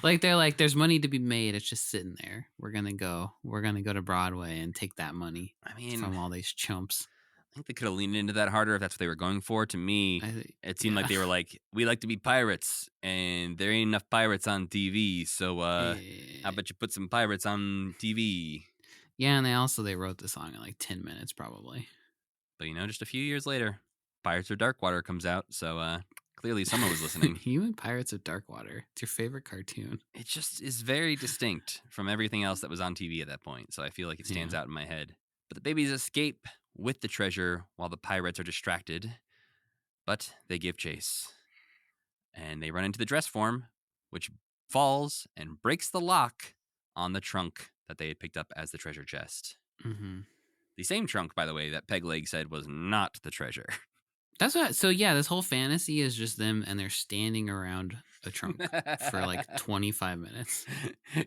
Like, they're like, there's money to be made, it's just sitting there. We're gonna go to Broadway and take that money from all these chumps.
I think they could have leaned into that harder if that's what they were going for. To me, it seemed like they were like, we like to be pirates, and there ain't enough pirates on TV, so how about you put some pirates on TV?
Yeah, and they wrote the song in like 10 minutes probably.
But just a few years later, Pirates of Darkwater comes out, so clearly someone was listening.
You and Pirates of Darkwater. It's your favorite cartoon.
It just is very distinct from everything else that was on TV at that point, so I feel like it stands out in my head. But the babies escape with the treasure while the pirates are distracted, but they give chase. And they run into the dress form, which falls and breaks the lock on the trunk that they had picked up as the treasure chest.
Mm-hmm.
The same trunk, by the way, that Pegleg said was not the treasure.
That's what. So yeah, this whole fantasy is just them, and they're standing around a trunk for like 25 minutes.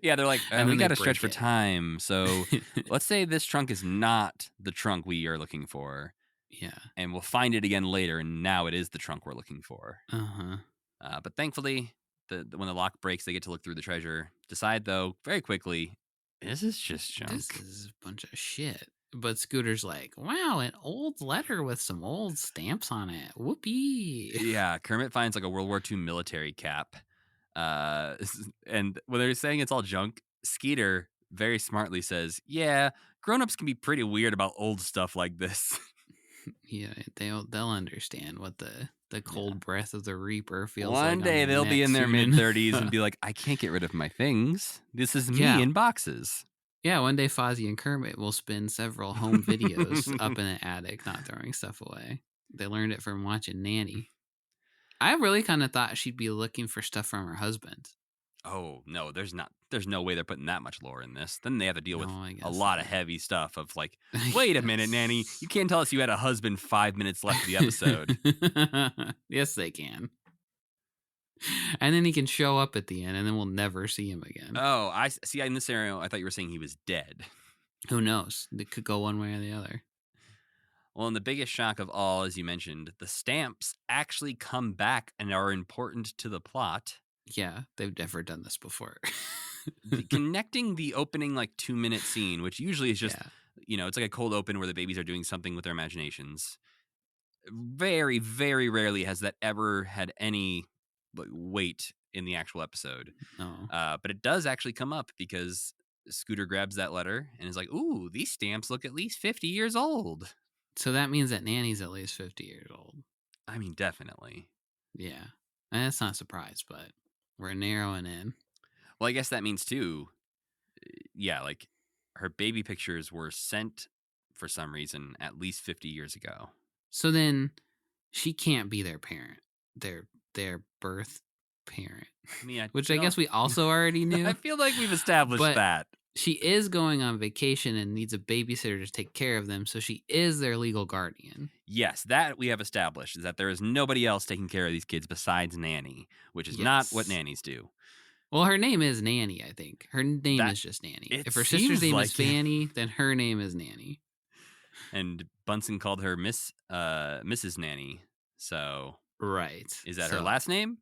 Yeah, they're like, we got to stretch for time, so let's say this trunk is not the trunk we are looking for.
Yeah,
and we'll find it again later, and now it is the trunk we're looking for. But thankfully, when the lock breaks, they get to look through the treasure. Decide though very quickly, this is just junk.
This is a bunch of shit. But Scooter's like, wow, an old letter with some old stamps on it. Whoopee.
Yeah, Kermit finds like a World War II military cap. And when they're saying it's all junk, Skeeter very smartly says, yeah, grown-ups can be pretty weird about old stuff like this.
Yeah, they'll understand what the cold breath of the Reaper feels
One
like.
day
on
they'll be in their
soon
mid-30s and be like, I can't get rid of my things. This is me
Yeah.
in boxes.
Yeah, one day Fozzie and Kermit will spin several home videos up in an attic, not throwing stuff away. They learned it from watching Nanny. I really kind of thought she'd be looking for stuff from her husband.
Oh, no, there's no way they're putting that much lore in this. Then they have to deal with
No, I
a
guess
lot of
not.
heavy stuff of like, wait a minute, Nanny. You can't tell us you had a husband 5 minutes left of the episode.
Yes, they can. And then he can show up at the end, and then we'll never see him again.
Oh, I see. In this scenario, I thought you were saying he was dead.
Who knows? It could go one way or the other.
Well, and the biggest shock of all, as you mentioned, the stamps actually come back and are important to the plot.
Yeah, they've never done this before.
Connecting the opening like 2-minute scene, which usually is just,
Yeah.
it's like a cold open where the babies are doing something with their imaginations. Very, very rarely has that ever had any weight in the actual episode.
No.
But it does actually come up because Scooter grabs that letter and is like, ooh, these stamps look at least 50 years old.
So that means that Nanny's at least 50 years old.
I mean, definitely.
Yeah. And that's not a surprise, but we're narrowing in.
Well, I guess that means too, yeah, like her baby pictures were sent for some reason at least 50 years ago.
So then she can't be their parent, their birth parent.
I mean,
which I guess we also already knew.
I feel like we've established
But
that.
She is going on vacation and needs a babysitter to take care of them, so she is their legal guardian.
Yes, that we have established, is that there is nobody else taking care of these kids besides Nanny, which is not what nannies do.
Well, her name is Nanny, I think. Her name is just Nanny. If her sister's name is Fanny, then her name is Nanny.
And Bunsen called her Mrs. Nanny. So,
right.
Is that her last name?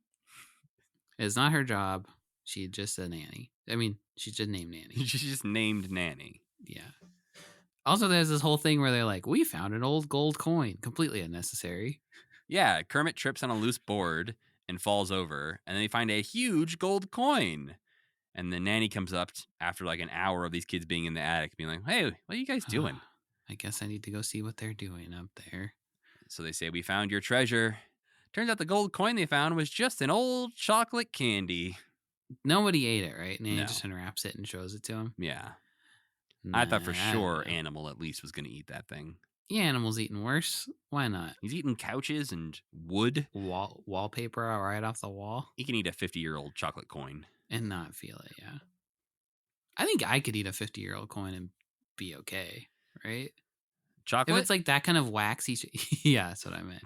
It's not her job. She's just a nanny. I mean, she's just named Nanny.
She's just named Nanny.
Yeah. Also, there's this whole thing where they're like, we found an old gold coin. Completely unnecessary.
Yeah, Kermit trips on a loose board and falls over, and they find a huge gold coin. And the nanny comes up after like an hour of these kids being in the attic, being like, hey, what are you guys doing?
I guess I need to go see what they're doing up there.
So they say, we found your treasure. Turns out the gold coin they found was just an old chocolate candy.
Nobody ate it, right? Nanny just unwraps it and shows it to him.
Yeah. I thought for sure Animal at least was going to eat that thing.
Yeah, Animal's eating worse. Why not?
He's eating couches and wood.
Wallpaper right off the wall.
He can eat a 50-year-old chocolate coin.
And not feel it, yeah. I think I could eat a 50-year-old coin and be okay, right?
Chocolate?
If it's like that kind of waxy... yeah, that's what I meant.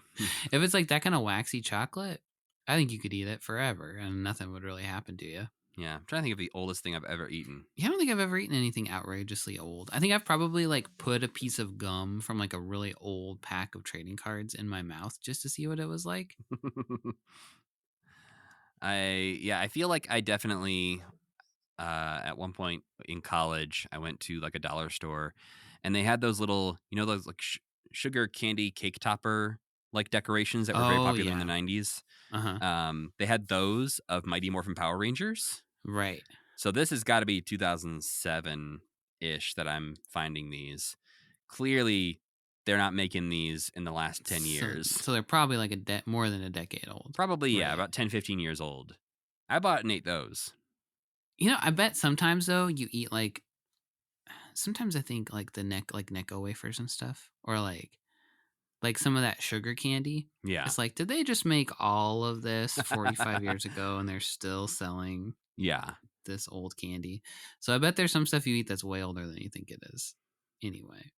If it's like that kind of waxy chocolate, I think you could eat it forever and nothing would really happen to you.
Yeah, I'm trying to think of the oldest thing I've ever eaten.
Yeah, I don't think I've ever eaten anything outrageously old. I think I've probably like put a piece of gum from like a really old pack of trading cards in my mouth just to see what it was like.
I feel like I definitely at one point in college I went to like a dollar store and they had those little, those like sugar candy cake topper like decorations that were very popular in the 90s. They had those of Mighty Morphin Power Rangers.
Right.
So this has got to be 2007-ish that I'm finding these. Clearly, they're not making these in the last 10 years.
So they're probably like more than a decade old.
Probably, yeah, about 10, 15 years old. I bought and ate those.
I bet sometimes, though, you eat like... Sometimes I think like the Necco wafers and stuff. Or like some of that sugar candy.
Yeah.
It's like, did they just make all of this 45 years ago and they're still selling this old candy? So I bet there's some stuff you eat that's way older than you think it is. Anyway.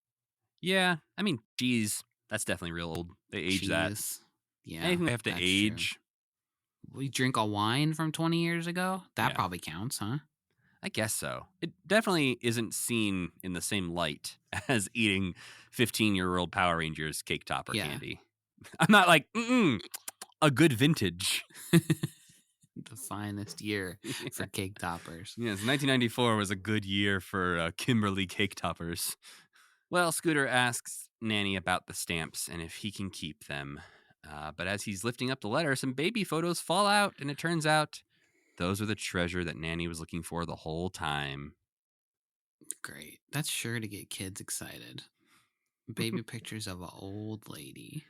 Yeah. I mean, cheese, that's definitely real old. They age that.
Yeah.
Anything they have to age.
True. We drink a wine from 20 years ago? That probably counts, huh?
I guess so. It definitely isn't seen in the same light as eating 15-year-old Power Rangers cake topper candy. I'm not like, a good vintage.
The finest year for cake toppers.
Yes, 1994 was a good year for Kimberly cake toppers. Well, Scooter asks Nanny about the stamps and if he can keep them. But as he's lifting up the letter, some baby photos fall out, and it turns out those are the treasure that Nanny was looking for the whole time.
Great. That's sure to get kids excited. Baby pictures of an old lady.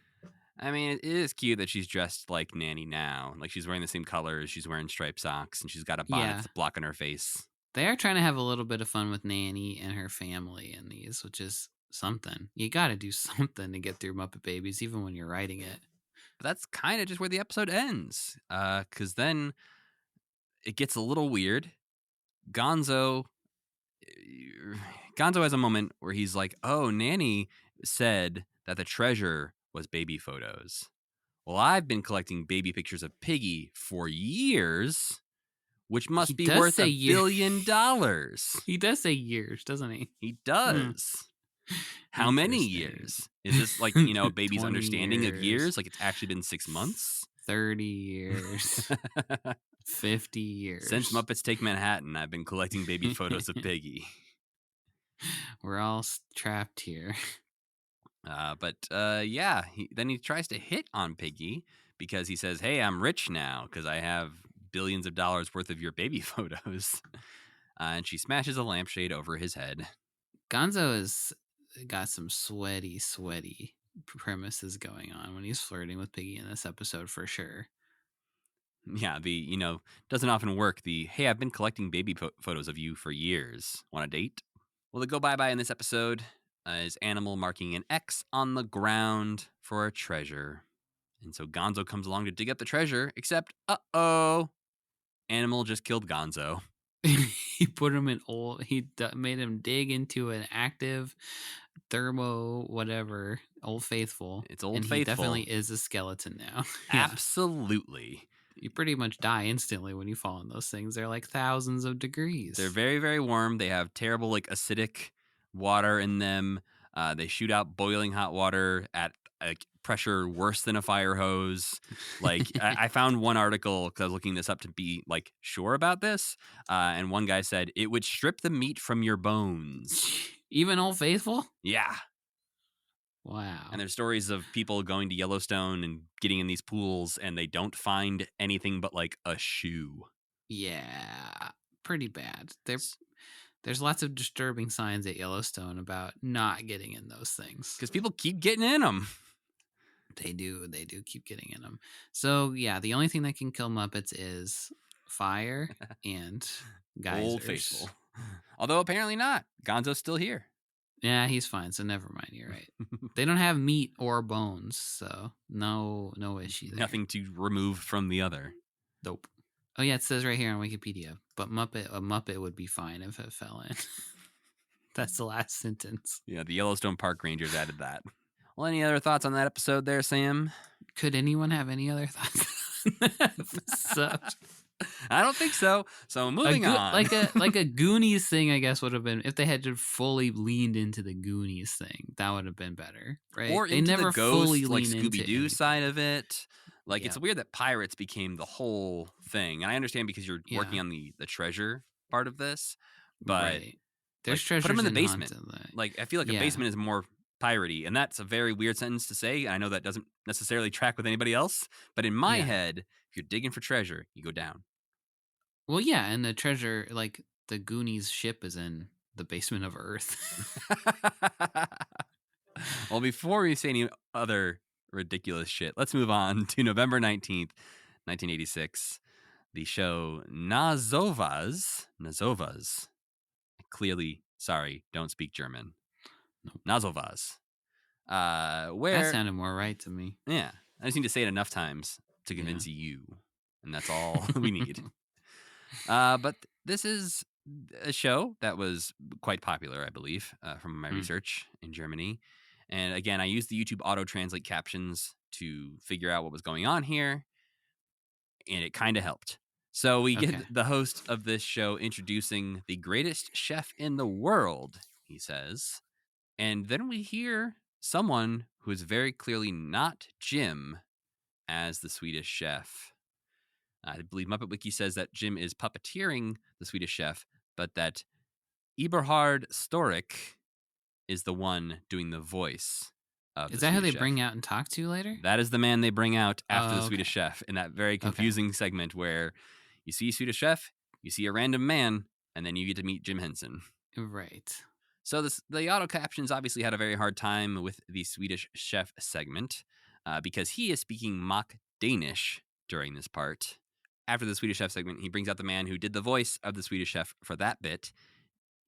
I mean, it is cute that she's dressed like Nanny now. Like, she's wearing the same colors, she's wearing striped socks, and she's got a bonnet
Yeah.
that's blocking her face.
They are trying to have a little bit of fun with Nanny and her family in these, which is something. You got to do something to get through Muppet Babies, even when you're writing it.
But that's kind of just where the episode ends. Because then it gets a little weird. Gonzo has a moment where he's like, oh, Nanny said that the treasure was baby photos. Well, I've been collecting baby pictures of Piggy for years, which must be worth $1 billion.
He does say years, doesn't he?
He does. How many years? Is this like, a baby's understanding of years? Like, it's actually been 6 months?
30 years. 50 years.
Since Muppets Take Manhattan, I've been collecting baby photos of Piggy.
We're all trapped here.
Then he tries to hit on Piggy because he says, hey, I'm rich now because I have billions of dollars worth of your baby photos. And she smashes a lampshade over his head.
Gonzo has got some sweaty premises going on when he's flirting with Piggy in this episode for sure.
Yeah, doesn't often work. Hey, I've been collecting baby photos of you for years. Want a date? Well, the go bye-bye in this episode is Animal marking an X on the ground for a treasure. And so Gonzo comes along to dig up the treasure, except, Animal just killed Gonzo.
He put him in made him dig into an active thermo whatever, Old Faithful.
It's Old
Faithful. He definitely is a skeleton now.
Absolutely.
You pretty much die instantly when you fall in those things. They're like thousands of degrees.
They're very, very warm. They have terrible, acidic water in them. They shoot out boiling hot water at pressure worse than a fire hose. I found one article because I was looking this up to be sure about this. And one guy said it would strip the meat from your bones.
Even Old Faithful?
Yeah.
Wow.
And there's stories of people going to Yellowstone and getting in these pools and they don't find anything but a shoe.
Yeah, pretty bad. There's lots of disturbing signs at Yellowstone about not getting in those things.
Because people keep getting in them.
They do keep getting in them. So, yeah, the only thing that can kill Muppets is fire and geysers.
Old Faithful. Although apparently not. Gonzo's still here.
Yeah, he's fine, so never mind. You're right. They don't have meat or bones, so no issue there.
Nothing to remove from the other.
Nope. Oh, yeah, it says right here on Wikipedia, but a Muppet would be fine if it fell in. That's the last sentence.
Yeah, the Yellowstone Park Rangers added that. Well, any other thoughts on that episode there, Sam?
Could anyone have any other thoughts on that episode?
I don't think so. So moving on.
Like a Goonies thing, I guess, would have been if they had fully leaned into the Goonies thing. That would have been better, right?
Or
they
into
never
the ghost,
fully lean
Scooby-Doo side of it.
Yeah.
It's weird that pirates became the whole thing. And I understand because you're working on the treasure part of this, but
right. There's treasures
put them in the basement. I feel like a
Yeah.
basement is more piratey, and that's a very weird sentence to say. I know that doesn't necessarily track with anybody else, but in my head, if you're digging for treasure, you go down.
Well, yeah, and the treasure, the Goonies ship is in the basement of Earth.
Well, before we say any other ridiculous shit, let's move on to November 19th, 1986. The show Nazovas. Clearly, sorry, don't speak German.
Nope.
Nazovas. Where
That sounded more right to me.
Yeah, I just need to say it enough times to convince you, and that's all we need. But this is a show that was quite popular, I believe, from my research in Germany. And again, I used the YouTube auto-translate captions to figure out what was going on here, and it kind of helped. So we get the host of this show introducing the greatest chef in the world, he says. And then we hear someone who is very clearly not Jim as the Swedish chef. I believe Muppet Wiki says that Jim is puppeteering the Swedish chef, but that Eberhard Storik is the one doing the voice of
Is
the
that who
Swedish
they
chef.
bring out and talk to later?
That is the man they bring out after the
Oh,
Swedish
okay.
chef in that very confusing segment where you see Swedish chef, you see a random man, and then you get to meet Jim Henson.
Right.
So the auto captions obviously had a very hard time with the Swedish chef segment because he is speaking mock Danish during this part. After the Swedish chef segment, he brings out the man who did the voice of the Swedish chef for that bit,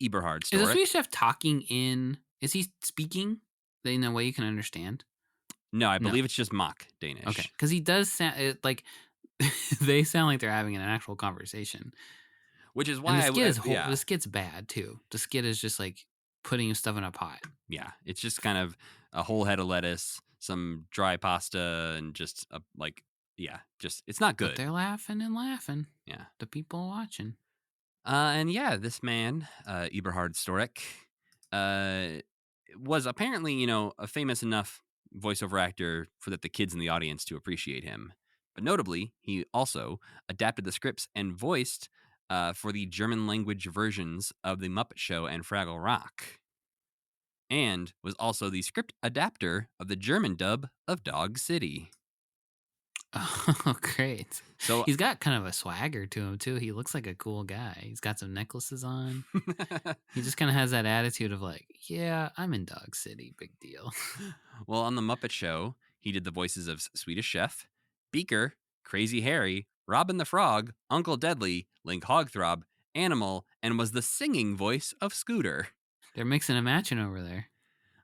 Eberhard
Is the
Storik.
Swedish chef talking in? Is he speaking in a way you can understand?
No, I
No.
believe it's just mock Danish.
Okay, because he does sound like they sound like they're having an actual conversation.
Which is
And
why
the skit's bad too. The skit is just like putting stuff in a pot.
Yeah, it's just kind of a whole head of lettuce, some dry pasta, and just it's not
But
good.
they're laughing and laughing.
Yeah.
The people watching.
And yeah, this man, Eberhard Storik, was apparently, a famous enough voiceover actor for the kids in the audience to appreciate him. But notably, he also adapted the scripts and voiced for the German language versions of The Muppet Show and Fraggle Rock. And was also the script adapter of the German dub of Dog City.
Oh, great.
So
He's got kind of a swagger to him, too. He looks like a cool guy. He's got some necklaces on. He just kind of has that attitude of like, yeah, I'm in Dog City. Big deal.
Well, on The Muppet Show, he did the voices of Swedish Chef, Beaker, Crazy Harry, Robin the Frog, Uncle Deadly, Link Hogthrob, Animal, and was the singing voice of Scooter.
They're mixing and matching over there.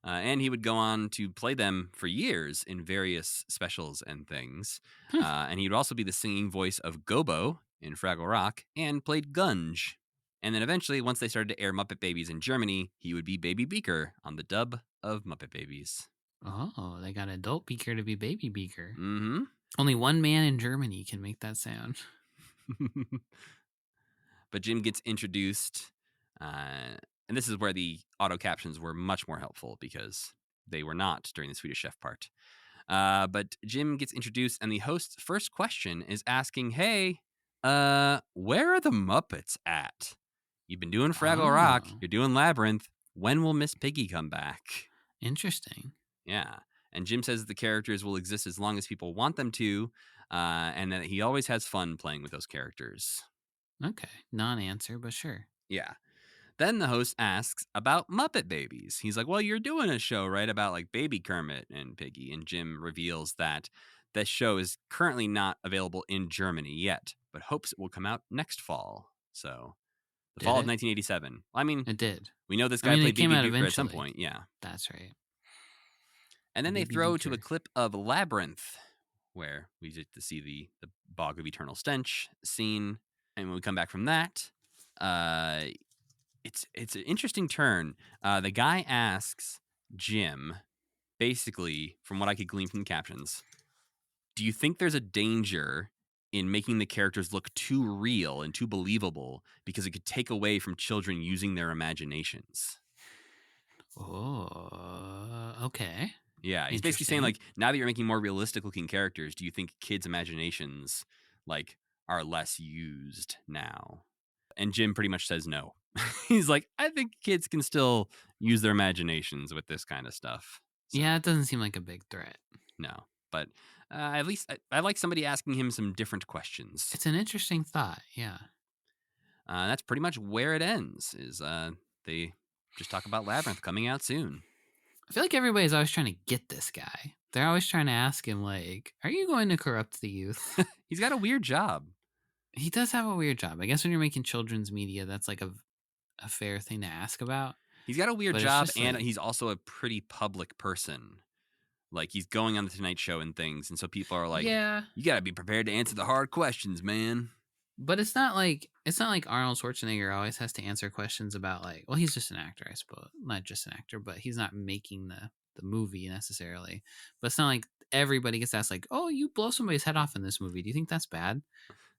And he would go on to play them for years in various specials and things. And he would also be the singing voice of Gobo in Fraggle Rock and played Gunge. And then eventually, once they started to air Muppet Babies in Germany, he would be Baby Beaker on the dub of Muppet Babies.
Oh, they got adult Beaker to be Baby Beaker.
Mm-hmm.
Only one man in Germany can make that sound.
But Jim gets introduced, and this is where the auto captions were much more helpful because they were not during the Swedish chef part. But Jim gets introduced, and the host's first question is asking, hey, where are the Muppets at? You've been doing Fraggle Rock. You're doing Labyrinth. When will Miss Piggy come back?
Interesting.
Yeah. And Jim says the characters will exist as long as people want them to, and that he always has fun playing with those characters.
Okay. Non-answer, but sure.
Yeah. Then the host asks about Muppet Babies. He's like, well, you're doing a show, right, about like Baby Kermit and Piggy. And Jim reveals that this show is currently not available in Germany yet, but hopes it will come out next fall. So the fall of 1987. I mean,
it did.
We know this guy played Baby Beaker at some
eventually.
point. Yeah.
That's right.
And then they
Baby
throw to a
Beaker.
clip of Labyrinth, where we get to see the Bog of Eternal Stench scene. And when we come back from that, it's an interesting turn. The guy asks Jim, basically, from what I could glean from the captions, do you think there's a danger in making the characters look too real and too believable because it could take away from children using their imaginations?
Oh, okay.
Yeah, he's basically saying, like, now that you're making more realistic-looking characters, do you think kids' imaginations, like, are less used now? And Jim pretty much says no. He's like, I think kids can still use their imaginations with this kind of stuff.
So, yeah, it doesn't seem like a big threat.
No, but at least I like somebody asking him some different questions.
It's an interesting thought, yeah.
That's pretty much where it ends, is they just talk about Labyrinth coming out soon.
I feel like everybody's always trying to get this guy. They're always trying to ask him, like, are you going to corrupt the youth?
He's got a weird job.
He does have a weird job. I guess when you're making children's media, that's like a fair thing to ask about.
He's got a weird job, and he's also a pretty public person. Like, he's going on the Tonight Show and things, and so people are like,
yeah,
you got to be prepared to answer the hard questions, man.
But it's not like Arnold Schwarzenegger always has to answer questions about, like, well, he's just an actor, I suppose. Not just an actor, but he's not making the movie necessarily. But it's not like everybody gets asked, like, oh, you blow somebody's head off in this movie. Do you think that's bad?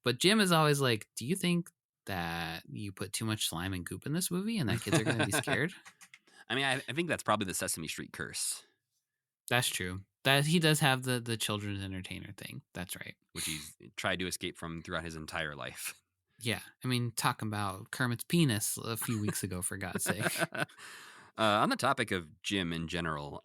But Jim is always like, do you think that you put too much slime and goop in this movie and that kids are going to be scared?
I mean, I think that's probably the Sesame Street curse.
That's true. That he does have the children's entertainer thing. That's right.
Which he's tried to escape from throughout his entire life.
Yeah. I mean, talking about Kermit's penis a few weeks ago, for God's sake.
On the topic of Jim in general,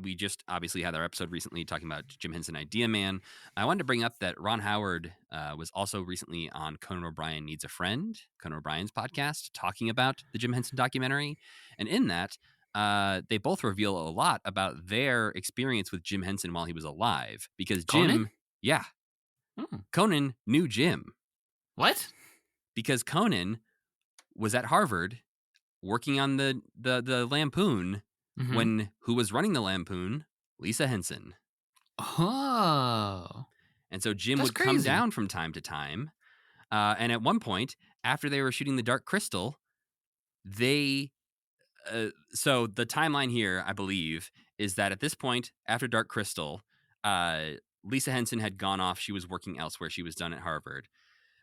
we just obviously had our episode recently talking about Jim Henson Idea Man. I wanted to bring up that Ron Howard was also recently on Conan O'Brien Needs a Friend, Conan O'Brien's podcast, talking about the Jim Henson documentary. And in that, they both reveal a lot about their experience with Jim Henson while he was alive. Because
Conan?
Conan knew Jim.
What?
Because Conan was at Harvard working on the Lampoon when who was running the Lampoon? Lisa Henson.
Oh.
And so Jim
That's
would come
crazy.
down from time to time. And at one point, after they were shooting The Dark Crystal, they so the timeline here, I believe, is that at this point, after Dark Crystal, Lisa Henson had gone off. She was working elsewhere. She was done at Harvard.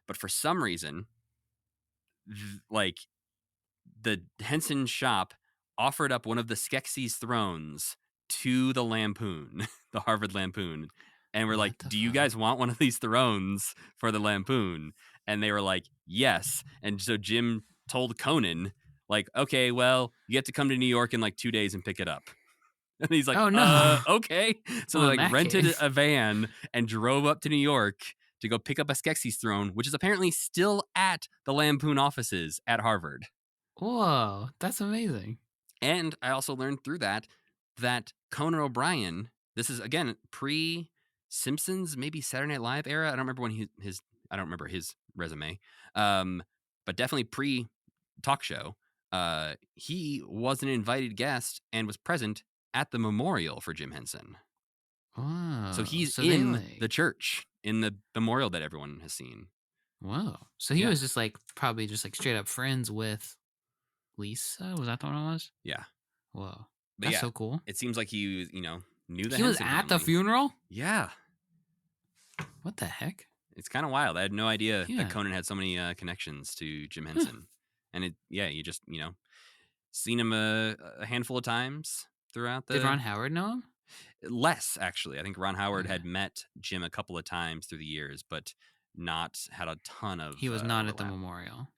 But for some reason, like the Henson shop offered up one of the Skeksis thrones to the Lampoon, the Harvard Lampoon. And we're like, do you guys want one of these thrones for the Lampoon? And they were like, yes. And so Jim told Conan, like, okay, well, you have to come to New York in like 2 days and pick it up. And he's like,
Oh, no.
Okay. So
Well,
they
in
like
that
rented
case.
a van and drove up to New York to go pick up a Skeksis throne, which is apparently still at the Lampoon offices at Harvard.
Whoa, that's amazing.
And I also learned through that Conan O'Brien, this is again pre-Simpsons, maybe Saturday Night Live era. I don't remember when I don't remember his resume, but definitely pre-talk show. He was an invited guest and was present at the memorial for Jim Henson.
Whoa.
So he's in the church, in the memorial that everyone has seen.
Whoa. So he was just like probably just like straight up friends with Lisa. Was that the one it was?
Yeah.
Whoa.
But
That's so cool.
It seems like he was, knew the
He was
Henson
at the
family.
funeral?
Yeah.
What the heck?
It's kind of wild. I had no idea
Yeah.
that Conan had so many connections to Jim Henson. And you just, seen him a handful of times throughout the...
Did Ron Howard know him?
Less, actually. I think Ron Howard had met Jim a couple of times through the years, but not had a ton of
He was not
overlap.
at the memorial.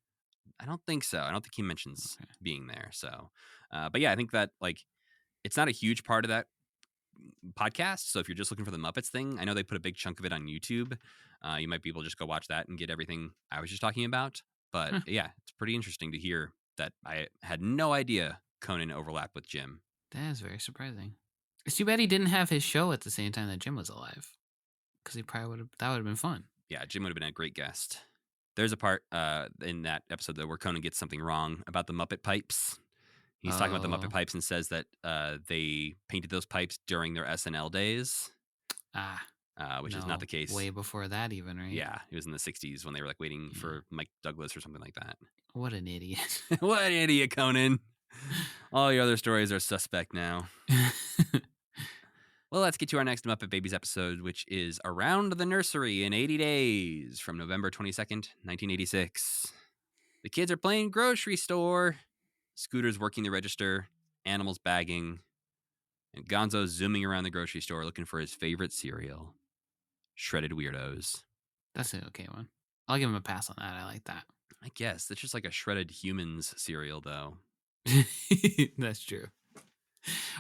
I don't think so. I don't think he mentions being there. So, but yeah, I think that it's not a huge part of that podcast. So if you're just looking for the Muppets thing, I know they put a big chunk of it on YouTube. You might be able to just go watch that and get everything I was just talking about. But yeah, it's pretty interesting to hear that I had no idea Conan overlapped with Jim.
That is very surprising. It's too bad he didn't have his show at the same time that Jim was alive. Because he probably that would have been fun.
Yeah, Jim would have been a great guest. There's a part in that episode though where Conan gets something wrong about the Muppet pipes. He's talking about the Muppet pipes and says that they painted those pipes during their SNL days. Which is not the case.
Way before that even, right?
Yeah, it was in the 60s when they were waiting for Mike Douglas or something like that.
What an idiot.
What an idiot, Conan. All your other stories are suspect now. Well, let's get to our next Muppet Babies episode, which is Around the Nursery in 80 Days from November 22nd, 1986. The kids are playing grocery store. Scooter's working the register, Animal's bagging, and Gonzo's zooming around the grocery store looking for his favorite cereal, Shredded Weirdos.
That's an okay one. I'll give him a pass on that. I like that.
I guess. That's just like a Shredded Humans cereal, though.
That's true.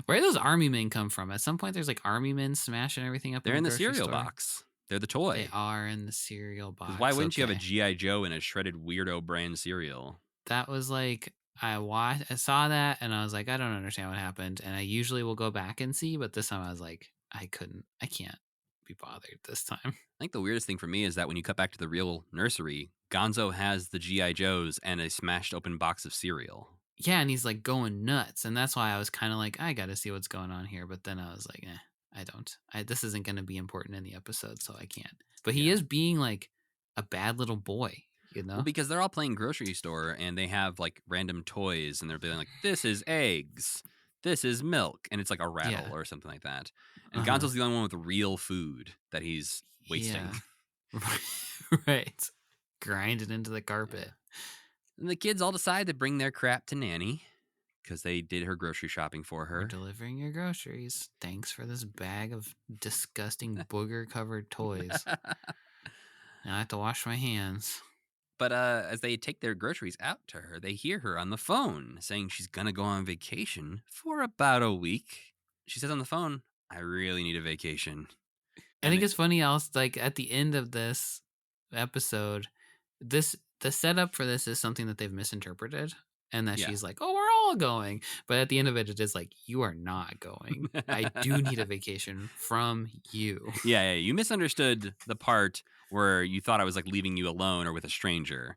Where do those army men come from? At some point, there's like army men smashing everything up.
They're in the
grocery
cereal
store.
box. They're the toy.
They are in the cereal box.
Why wouldn't you have a G.I. Joe in a Shredded Weirdo brand cereal?
That was like, I saw that and I was like, I don't understand what happened. And I usually will go back and see, but this time I was like, I can't be bothered this time.
I think the weirdest thing for me is that when you cut back to the real nursery, Gonzo has the G.I. Joes and a smashed open box of cereal.
Yeah, and he's like going nuts. And that's why I was kind of like, I got to see what's going on here. But then I was like, I don't. This isn't going to be important in the episode, so I can't. But he is being like a bad little boy, you know?
Well, because they're all playing grocery store and they have like random toys and they're being like, this is eggs, this is milk. And it's like a rattle or something like that. And Gonzo's the only one with real food that he's wasting.
Yeah. Right. Grind it into the carpet.
Yeah. And the kids all decide to bring their crap to Nanny because they did her grocery shopping for her.
We're delivering your groceries. Thanks for this bag of disgusting booger-covered toys. Now I have to wash my hands.
But as they take their groceries out to her, they hear her on the phone saying she's going to go on vacation for about a week. She says on the phone, I really need a vacation.
I think it's funny else, like, at the end of this episode, the setup for this is something that they've misinterpreted, and that
Yeah.
she's like, oh, we're all going. But at the end of it, it is like, you are not going. I do need a vacation from you.
Yeah, you misunderstood the part where you thought I was like leaving you alone or with a stranger.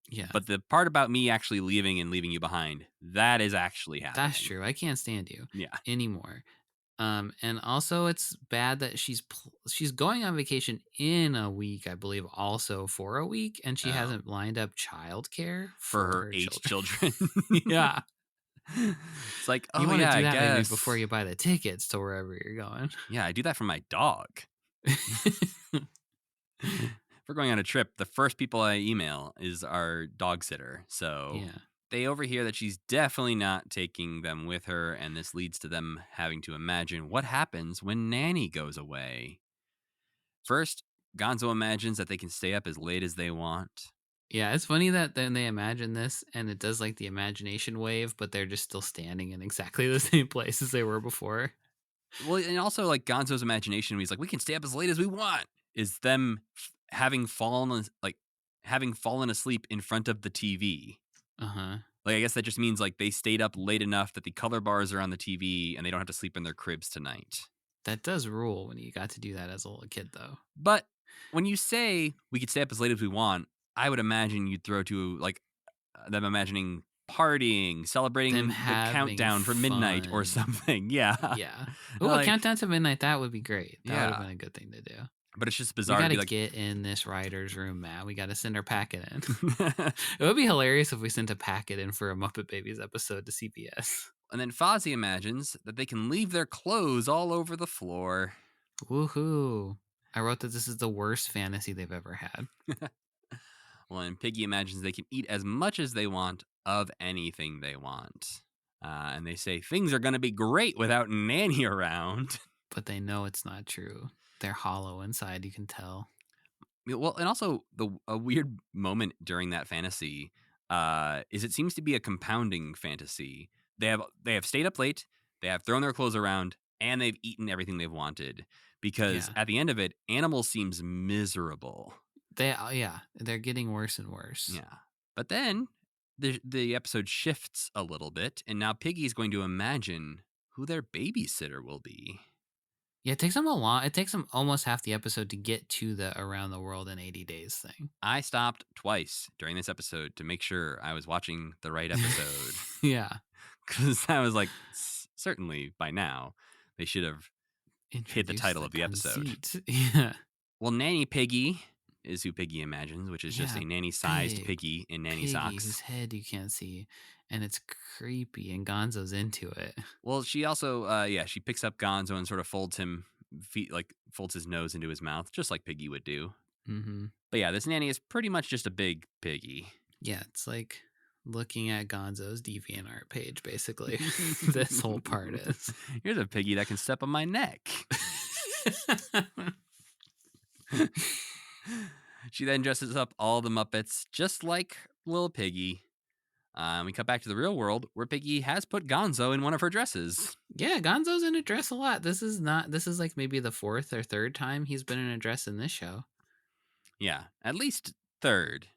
Yeah.
But the part about me actually leaving and leaving you behind, that is actually happening.
That's true. I can't stand you
Yeah.
anymore. And also it's bad that she's going on vacation in a week, I believe, also for a week, and she hasn't lined up childcare
for her 8 children.
Yeah.
It's like,
you want to do that maybe
guess.
before you buy the tickets to wherever you're going.
Yeah, I do that for my dog. If we're going on a trip, the first people I email is our dog sitter. So
Yeah.
they overhear that she's definitely not taking them with her, and this leads to them having to imagine what happens when Nanny goes away. First, Gonzo imagines that they can stay up as late as they want.
Yeah, it's funny that then they imagine this and it does like the imagination wave, but they're just still standing in exactly the same place as they were before.
Well, and also like Gonzo's imagination, he's like, we can stay up as late as we want, is them having fallen asleep in front of the TV.
Uh-huh.
Like, I guess that just means like they stayed up late enough that the color bars are on the TV and they don't have to sleep in their cribs tonight.
That does rule when you got to do that as a little kid, though.
But when you say we could stay up as late as we want, I would imagine you'd throw to like them imagining partying, celebrating the countdown for midnight or something. Yeah.
Yeah. Oh, a countdown to midnight, that would be great. That would have been a good thing to do.
But it's just bizarre.
We gotta
to be like,
get in this writer's room, Matt. We gotta send our packet in. It would be hilarious if we sent a packet in for a Muppet Babies episode to CBS.
And then Fozzie imagines that they can leave their clothes all over the floor.
Woohoo. I wrote that this is the worst fantasy they've ever had.
Well, and Piggy imagines they can eat as much as they want of anything they want. And they say things are going to be great without Nanny around.
But they know it's not true. They're hollow inside, you can tell.
Well, and also a weird moment during that fantasy is it seems to be a compounding fantasy. They have stayed up late, they have thrown their clothes around, and they've eaten everything they've wanted. Because at the end of it, Animal seems miserable.
They're getting worse and worse.
Yeah. But then the episode shifts a little bit, and now Piggy's going to imagine who their babysitter will be.
Yeah, it takes them almost half the episode to get to the around the world in 80 days thing.
I stopped twice during this episode to make sure I was watching the right episode.
Yeah.
Because I was like, certainly by now, they should have hit the title of the episode.
Yeah.
Well, Nanny Piggy is who Piggy imagines, which is just a nanny-sized piggy in nanny socks.
Whose head you can't see, and it's creepy, and Gonzo's into it.
Well, she also, she picks up Gonzo and sort of folds his nose into his mouth, just like Piggy would do.
Mm-hmm.
But yeah, this nanny is pretty much just a big piggy.
Yeah, it's like looking at Gonzo's DeviantArt page, basically. This whole part is.
Here's a piggy that can step on my neck. She then dresses up all the Muppets just like little Piggy. We cut back to the real world where Piggy has put Gonzo in one of her dresses.
Yeah, Gonzo's in a dress a lot. This is like maybe the fourth or third time he's been in a dress in this show.
Yeah, at least third.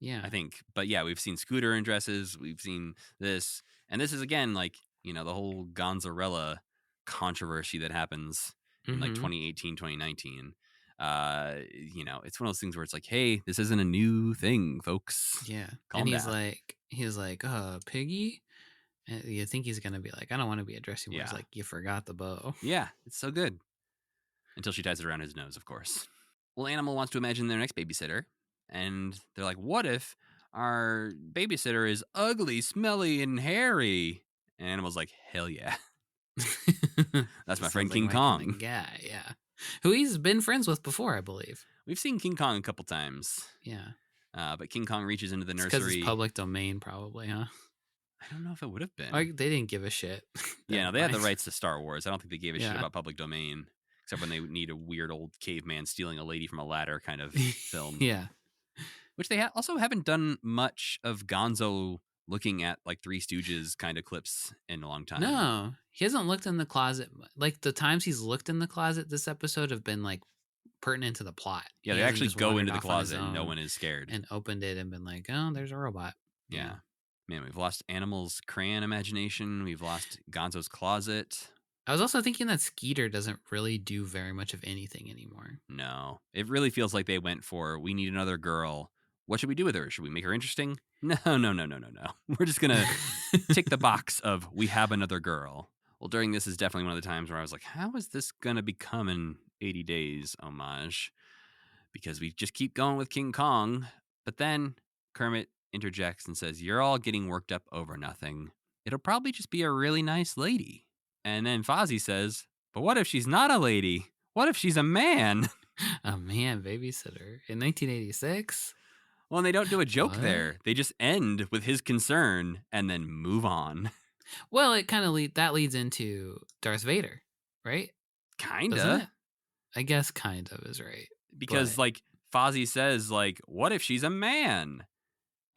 I think. But yeah, we've seen Scooter in dresses. We've seen this. And this is again like, the whole Gonzarella controversy that happens in like 2018, 2019. It's one of those things where it's like, hey, this isn't a new thing, folks.
Yeah.
Calm
and
down.
he's like, Piggy? And you think he's gonna be like, I don't want to be a dress anymore.
Yeah.
He's like, you forgot the bow.
Yeah, it's so good. Until she ties it around his nose, of course. Well, Animal wants to imagine their next babysitter, and they're like, what if our babysitter is ugly, smelly, and hairy? And Animal's like, hell yeah. That's my friend King Kong.
Yeah, yeah. Who he's been friends with before, I believe.
We've seen King Kong a couple times.
Yeah.
But King Kong reaches into the nursery.
Because it's public domain, probably, huh?
I don't know if it would have been.
They didn't give a shit.
Yeah, no, they had the rights to Star Wars. I don't think they gave a shit about public domain, except when they need a weird old caveman stealing a lady from a ladder kind of film.
Yeah.
which they also haven't done much of Gonzo looking at like Three Stooges kind of clips in a long time.
No, he hasn't looked in the closet. Like the times he's looked in the closet this episode have been like pertinent to the plot.
Yeah,
He
they
hasn't
actually
just
go
wandered
into the
off on his
closet and no
own
one is scared.
and opened it and been like, oh, there's a robot.
Yeah. Man, we've lost Animal's crayon imagination. We've lost Gonzo's closet.
I was also thinking that Skeeter doesn't really do very much of anything anymore.
No, it really feels like they went for, we need another girl. What should we do with her? Should we make her interesting? No. We're just going to tick the box of, we have another girl. Well, during this is definitely one of the times where I was like, how is this going to become an 80 Days homage? Because we just keep going with King Kong. But then Kermit interjects and says, you're all getting worked up over nothing. It'll probably just be a really nice lady. And then Fozzie says, but what if she's not a lady? What if she's a man?
A man babysitter in 1986?
Well, and they don't do a joke
What?
there. They just end with his concern and then move on.
Well, it kind of that leads into Darth Vader, right? Doesn't
Kinda.
it? I guess kind of is right.
Because
But-
like Fozzie says, like, what if she's a man?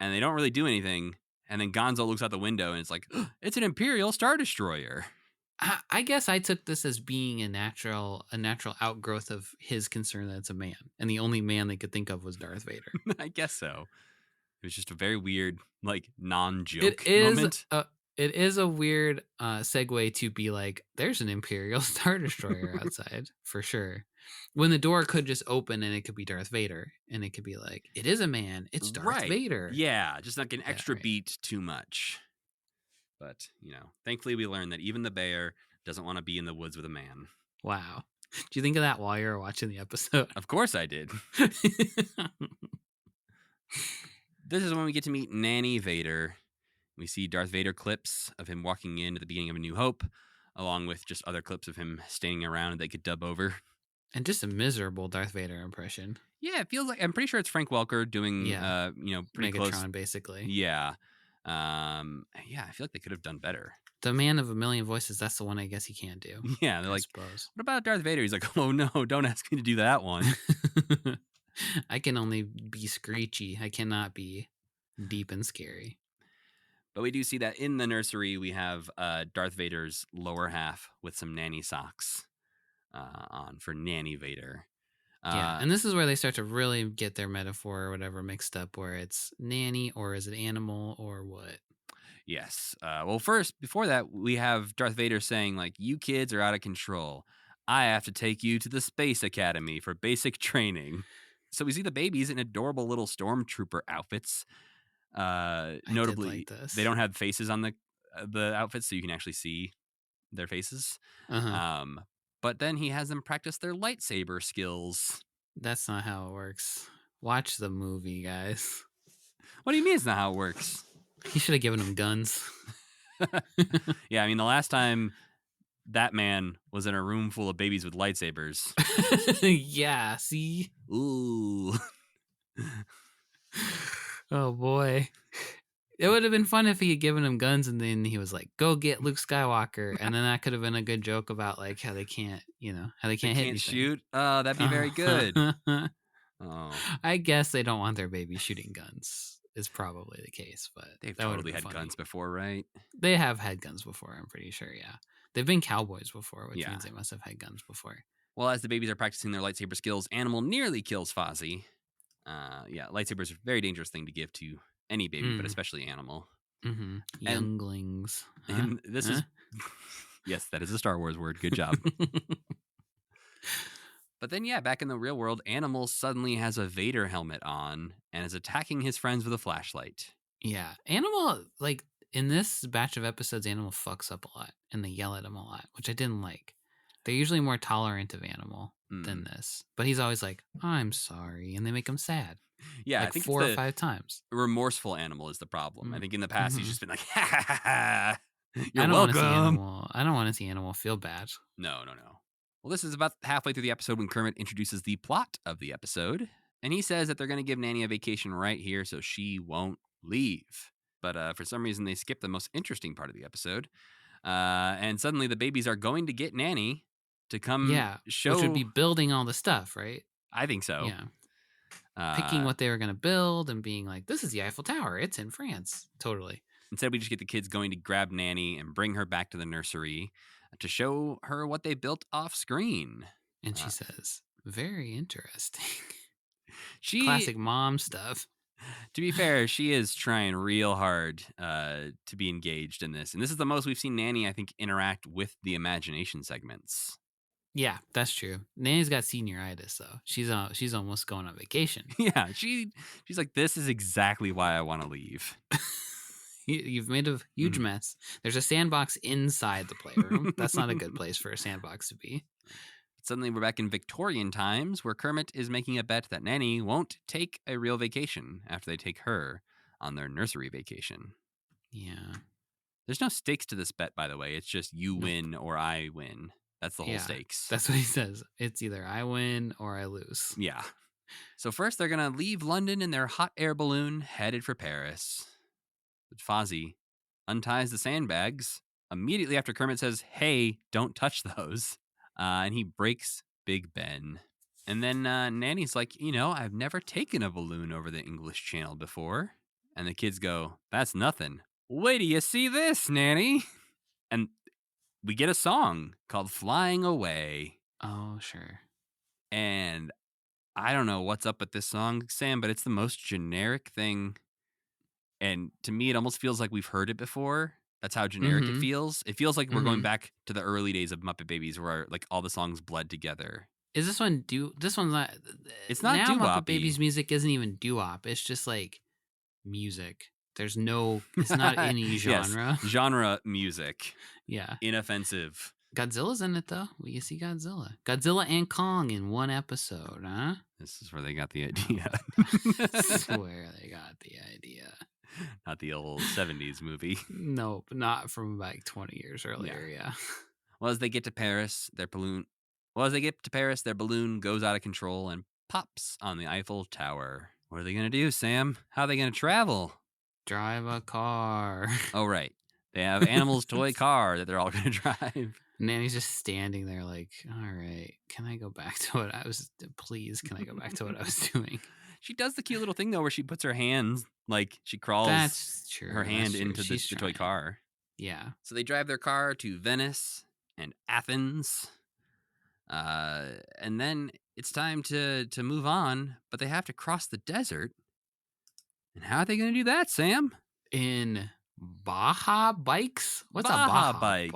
And they don't really do anything. And then Gonzo looks out the window and it's like, it's an Imperial Star Destroyer.
I guess I took this as being a natural outgrowth of his concern that it's a man, and the only man they could think of was Darth Vader.
I guess so. It was just a very weird, like, non-joke
It is
moment.
It is a weird segue to be like, there's an Imperial Star Destroyer outside for sure. When the door could just open and it could be Darth Vader, and it could be like, it is a man, it's Darth Vader.
Yeah, just like an extra
right.
beat too much. But, you know, thankfully we learned that even the bear doesn't want to be in the woods with a man.
Wow. Do you think of that while you were watching the episode?
Of course I did. This is when we get to meet Nanny Vader. We see Darth Vader clips of him walking in at the beginning of A New Hope, along with just other clips of him standing around that they could dub over.
And just a miserable Darth Vader impression.
Yeah, it feels like, I'm pretty sure it's Frank Welker doing,
Yeah.
pretty
Megatron,
close.
basically.
Yeah. I feel like they could have done better.
The man of a million voices, that's the one I guess he can't do.
Yeah, they're
I
like,
suppose.
what about Darth Vader? He's like, oh no, don't ask me to do that one.
I can only be screechy. I cannot be deep and scary.
But we do see that in the nursery, we have Darth Vader's lower half with some nanny socks on for Nanny Vader.
Yeah, and this is where they start to really get their metaphor or whatever mixed up, where it's nanny or is it animal or what?
Yes. Well, first, before that, we have Darth Vader saying, like, you kids are out of control. I have to take you to the Space Academy for basic training. So we see the babies in adorable little stormtrooper outfits. Notably,
like this.
they don't have faces on the outfits, so you can actually see their faces.
Uh-huh.
But then he has them practice their lightsaber skills.
That's not how it works. Watch the movie, guys.
What do you mean it's not how it works?
He should have given them guns.
Yeah, I mean, the last time that man was in a room full of babies with lightsabers.
Yeah, see?
Ooh.
Oh, boy. It would have been fun if he had given him guns and then he was like, go get Luke Skywalker. And then that could have been a good joke about like how they can't, how they can't hit anything.
Shoot. Oh, that'd be very good. Oh,
I guess they don't want their baby shooting guns is probably the case, but
they've
that would've
totally
been
had
funny.
guns before, right?
They have had guns before, I'm pretty sure, yeah. They've been cowboys before, which
Yeah.
means they must have had guns before.
Well, as the babies are practicing their lightsaber skills, Animal nearly kills Fozzie. Lightsabers are a very dangerous thing to give to any baby, but especially Animal.
Mm-hmm. Younglings.
And this is... Yes, that is a Star Wars word. Good job. But then, back in the real world, Animal suddenly has a Vader helmet on and is attacking his friends with a flashlight.
Yeah. Animal, like, in this batch of episodes, Animal fucks up a lot, and they yell at him a lot, which I didn't like. They're usually more tolerant of Animal than this. But he's always like, I'm sorry, and they make him sad.
Yeah,
like
I think
4 or 5 times.
Remorseful Animal is the problem. I think in the past, he's just been like, ha, ha, ha, ha. You're
I don't
welcome.
I don't want to see Animal feel bad.
No. Well, this is about halfway through the episode when Kermit introduces the plot of the episode. And he says that they're going to give Nanny a vacation right here so she won't leave. But for some reason, they skip the most interesting part of the episode. And suddenly the babies are going to get Nanny to come show...
which would be building all the stuff, right?
I think so.
Yeah. Picking what they were going to build and being like, this is the Eiffel Tower. It's in France. Totally.
Instead, we just get the kids going to grab Nanny and bring her back to the nursery to show her what they built off screen.
And she says, very interesting.
She
Classic mom stuff.
To be fair, she is trying real hard to be engaged in this. And this is the most we've seen Nanny, I think, interact with the imagination segments.
Yeah, that's true. Nanny's got senioritis, though. She's almost going on vacation.
Yeah, she's like, this is exactly why I want to leave.
You've made a huge mess. There's a sandbox inside the playroom. That's not a good place for a sandbox to be.
Suddenly, we're back in Victorian times, where Kermit is making a bet that Nanny won't take a real vacation after they take her on their nursery vacation.
Yeah.
There's no stakes to this bet, by the way. It's just you win or I win. That's the whole stakes.
That's what he says. It's either I win or I lose.
Yeah. So first, they're going to leave London in their hot air balloon, headed for Paris. But Fozzie unties the sandbags immediately after Kermit says, hey, don't touch those. And he breaks Big Ben. And then Nanny's like, I've never taken a balloon over the English Channel before. And the kids go, that's nothing. Wait till you see this, Nanny. And we get a song called Flying Away.
Oh, sure.
And I don't know what's up with this song, Sam, but it's the most generic thing. And to me, it almost feels like we've heard it before. That's how generic it feels. It feels like we're going back to the early days of Muppet Babies, where like all the songs bled together.
Is this one this one's not?
It's not
now
doo-wop-y.
Muppet Babies music isn't even doo-wop. It's just like music. There's no. It's not any genre.
Yes, genre music.
Yeah.
Inoffensive.
Godzilla's in it though. You see Godzilla. Godzilla and Kong in one episode, huh?
This is where they got the idea.
That's where they got the idea.
Not the old 70s movie.
Nope, not from like 20 years earlier, yeah.
Well, as they get to Paris, their balloon goes out of control and pops on the Eiffel Tower. What are they going to do, Sam? How are they going to travel?
Drive a car.
Oh, right. They have Animal's toy car that they're all going to drive.
Nanny's just standing there like, all right, can I go back to what I was, please, can I go back to what I was doing?
She does the cute little thing, though, where she puts her hands, like she crawls her hand into the toy car.
Yeah.
So they drive their car to Venice and Athens. And then it's time to move on, but they have to cross the desert. And how are they going to do that, Sam?
In Baja bikes? What's a Baja bike?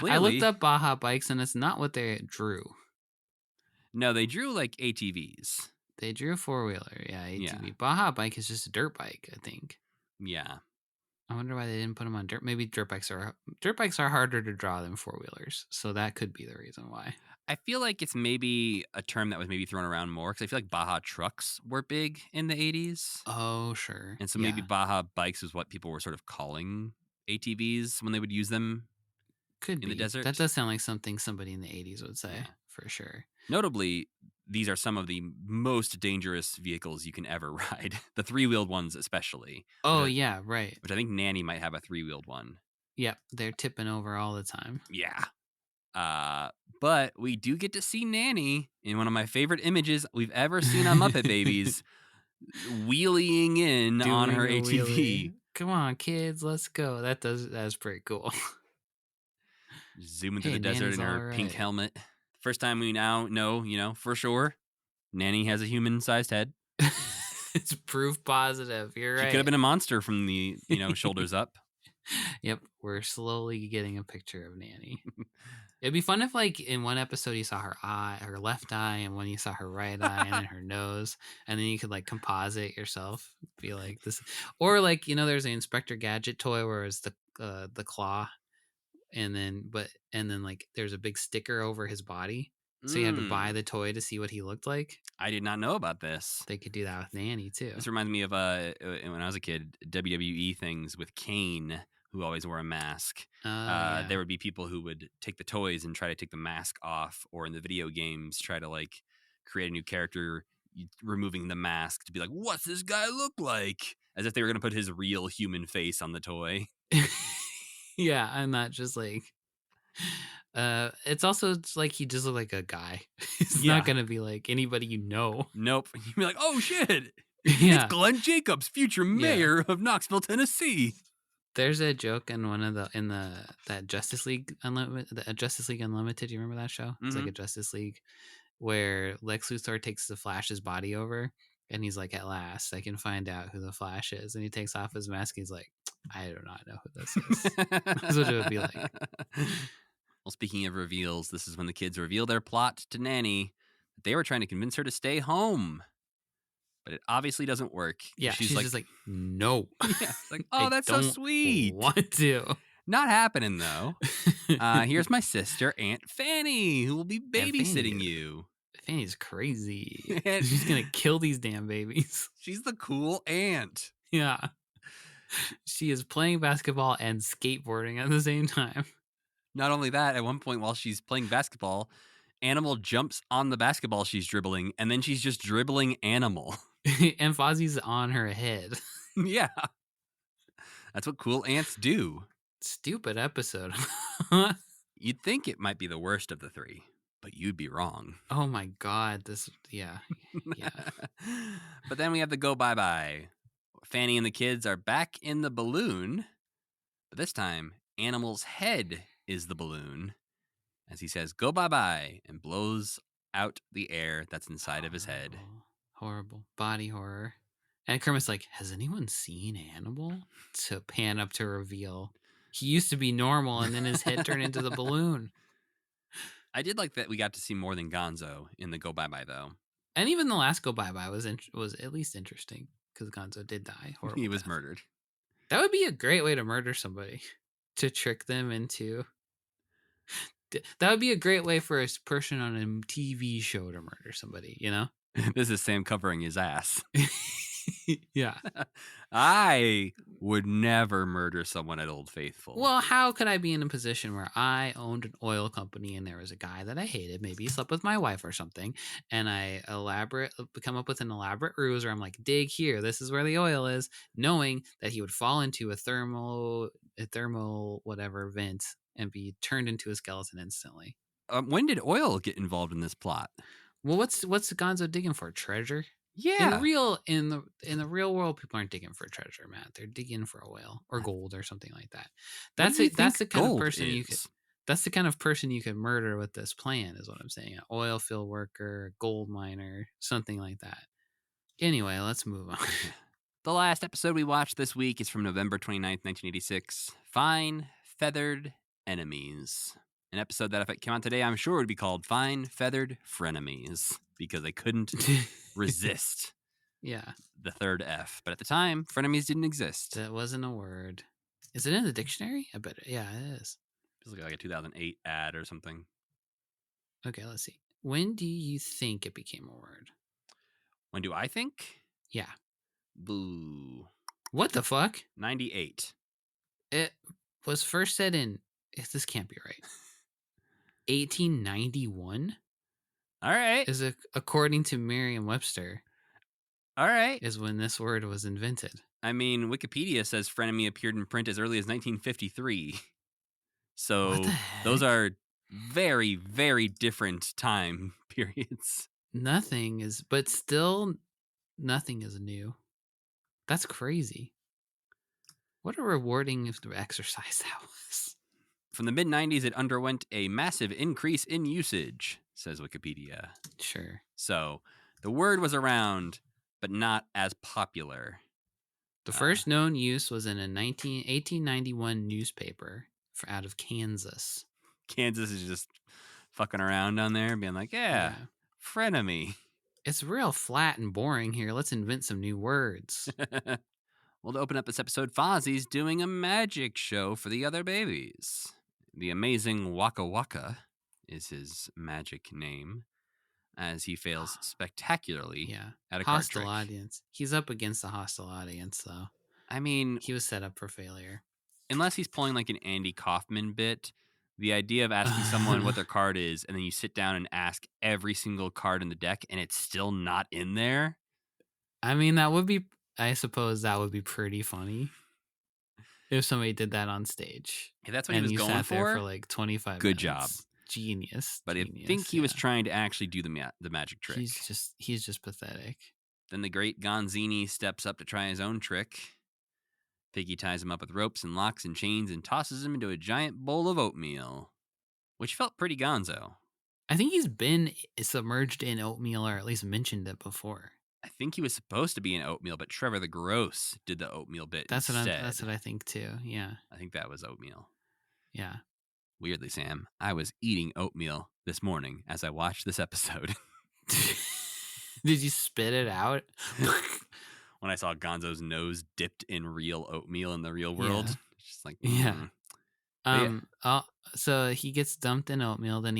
I looked up Baja bikes, and it's not what they drew.
No, they drew like ATVs.
They drew a four-wheeler, yeah, ATV.
Yeah.
Baja bike is just a dirt bike, I think.
Yeah.
I wonder why they didn't put them on dirt. Maybe dirt bikes are harder to draw than four-wheelers, so that could be the reason why.
I feel like it's maybe a term that was maybe thrown around more, because I feel like Baja trucks were big in the 80s.
Oh, sure.
And so maybe Baja bikes is what people were sort of calling ATVs when they would use them
in
the desert.
That does sound like something somebody in the 80s would say, for sure.
Notably, these are some of the most dangerous vehicles you can ever ride. The three-wheeled ones especially.
Oh, yeah, right.
Which I think Nanny might have a three-wheeled one.
Yep, they're tipping over all the time.
Yeah. But we do get to see Nanny in one of my favorite images we've ever seen on Muppet Babies, wheeling in on her ATV.
Wheelie. Come on, kids, let's go. That's pretty cool.
Zooming through the desert in her pink helmet. First time we now know, for sure, Nanny has a human-sized head.
It's proof positive. You're right.
She could have been a monster from the, shoulders up.
Yep, we're slowly getting a picture of Nanny. It'd be fun if, like, in one episode you saw her left eye, and one you saw her right eye, and then her nose, and then you could like composite yourself, be like this, or like there's an Inspector Gadget toy where it's the claw, and then like there's a big sticker over his body, so you had to buy the toy to see what he looked like.
I did not know about this.
They could do that with Nanny too.
This reminds me of when I was a kid, WWE things with Kane, who always wore a mask.
Yeah.
There would be people who would take the toys and try to take the mask off, or in the video games try to like create a new character removing the mask to be like, what's this guy look like? As if they were going to put his real human face on the toy.
Yeah, I'm not just like It's also it's like he just looked like a guy. It's
Yeah.
not gonna be like anybody you know.
Nope. You'd be like, oh shit, it's
Yeah.
Glenn Jacobs, future mayor of Knoxville, Tennessee.
There's a joke in one of the that Justice League Unlimited, the Justice League Unlimited. You remember that show? It's like a Justice League where Lex Luthor takes the Flash's body over, and he's like, "At last, I can find out who the Flash is." And he takes off his mask. And he's like, "I do not know who this is." That's what it would be like.
Well, speaking of reveals, this is when the kids reveal their plot to Nanny. They were trying to convince her to stay home, but it obviously doesn't work.
Yeah, she's just like, "No."
Yeah, it's like, oh, that's so
don't
sweet.
Want to?
Not happening though. Here's my sister, Aunt Fanny, who will be babysitting you.
Fanny's crazy. She's gonna kill these damn babies.
She's the cool aunt.
Yeah. She is playing basketball and skateboarding at the same time.
Not only that, at one point while she's playing basketball, Animal jumps on the basketball she's dribbling, and then she's just dribbling Animal.
And Fozzie's on her head.
Yeah. That's what cool ants do.
Stupid episode.
You'd think it might be the worst of the three, but you'd be wrong.
Oh my god, yeah.
But then we have the go bye-bye. Fanny and the kids are back in the balloon, but this time, Animal's head is the balloon, as he says, go bye-bye, and blows out the air that's inside of his head.
Horrible. Body horror. And Kermit's like, has anyone seen Animal? To pan up to reveal. He used to be normal, and then his head turned into the balloon.
I did like that we got to see more than Gonzo in the go bye-bye, though.
And even the last go bye-bye was at least interesting, because Gonzo did die. Horrible
He was
death.
murdered.
That would be a great way to murder somebody. To trick them into... That would be a great way for a person on a TV show to murder somebody, you know?
This is Sam covering his ass.
Yeah.
I would never murder someone at Old Faithful.
Well, how could I be in a position where I owned an oil company and there was a guy that I hated, maybe he slept with my wife or something, and I come up with an elaborate ruse where I'm like, dig here, this is where the oil is, knowing that he would fall into a thermal whatever vent and be turned into a skeleton instantly.
When did oil get involved in this plot?
Well, what's Gonzo digging for? Treasure?
Yeah.
In the real world, people aren't digging for treasure, Matt. They're digging for oil or gold or something like that. That's the kind of person you could. That's the kind of person you could murder with this plan, is what I'm saying. An oil field worker, a gold miner, something like that. Anyway, let's move on.
The last episode we watched this week is from November 29th, 1986. Fine Feathered Enemies. An episode that if it came out today, I'm sure would be called Fine Feathered Frenemies, because I couldn't resist the third F. But at the time, frenemies didn't exist.
That wasn't a word. Is it in the dictionary? I bet it is.
It's like a 2008 ad or something.
Okay, let's see. When do you think it became a word?
When do I think?
Yeah.
Boo.
What the fuck?
98.
It was first said in... This can't be right. 1891?
All right.
Is according to Merriam-Webster.
All right.
Is when this word was invented.
I mean, Wikipedia says frenemy appeared in print as early as 1953. So those are very, very different time periods.
Nothing is new. That's crazy. What a rewarding exercise that was.
From the mid-90s, it underwent a massive increase in usage, says Wikipedia.
Sure.
So the word was around, but not as popular.
The first known use was in a 1891 newspaper out of Kansas.
Kansas is just fucking around down there, being like, yeah. Frenemy.
It's real flat and boring here. Let's invent some new words.
Well, to open up this episode, Fozzie's doing a magic show for the other babies. The amazing Waka Waka is his magic name, as he fails spectacularly at a card trick.
Hostile audience. He's up against a hostile audience, though.
I mean...
He was set up for failure.
Unless he's pulling like an Andy Kaufman bit, the idea of asking someone what their card is, and then you sit down and ask every single card in the deck, and it's still not in there.
I mean, I suppose that would be pretty funny. if somebody did that on stage.
If that's what he
And
was
you
going
sat there for
for,
like 25
good
minutes.
job.
Genius.
But I
genius,
think he was
yeah.
trying to actually do the magic trick.
He's just pathetic.
Then the great Gonzini steps up to try his own trick. Piggy ties him up with ropes and locks and chains and tosses him into a giant bowl of oatmeal, which felt pretty gonzo.
I think he's been submerged in oatmeal, or at least mentioned it before.
I think he was supposed to be in oatmeal, but Trevor the Gross did the oatmeal bit instead.
That's what I think too. Yeah.
I think that was oatmeal.
Yeah.
Weirdly, Sam, I was eating oatmeal this morning as I watched this episode.
Did you spit it out?
When I saw Gonzo's nose dipped in real oatmeal in the real world, it's just like,
So he gets dumped in oatmeal. Then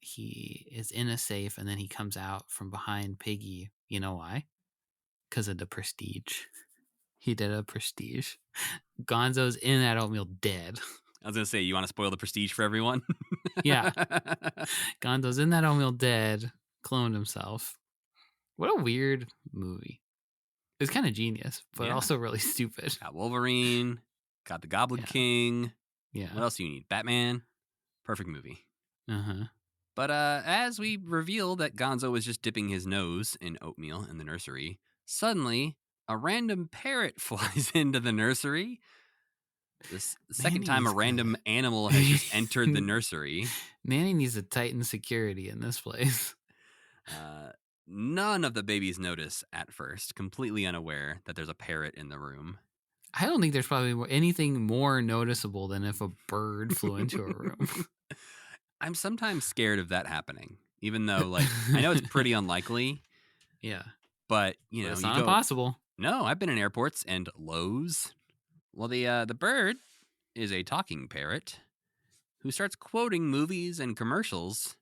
he is in a safe, and then he comes out from behind Piggy. You know why? Because of the prestige. He did a prestige. Gonzo's in that oatmeal dead.
I was gonna say, you want to spoil the prestige for everyone?
Yeah. Gonzo's in that oatmeal dead. Cloned himself. What a weird movie. It's kind of genius, but also really stupid.
Got Wolverine. Got the Goblin King.
Yeah.
What else do you need? Batman. Perfect movie.
Uh-huh.
But as we reveal that Gonzo was just dipping his nose in oatmeal in the nursery, suddenly a random parrot flies into the nursery. The second time a random animal has just entered the nursery.
Nanny needs to tighten security in this place.
None of the babies notice at first, completely unaware that there's a parrot in the room.
I don't think there's probably anything more noticeable than if a bird flew into a room.
I'm sometimes scared of that happening, even though, like, I know it's pretty unlikely.
Yeah.
But, you know,
it's not impossible.
No, I've been in airports and Lowe's. Well, the bird is a talking parrot who starts quoting movies and commercials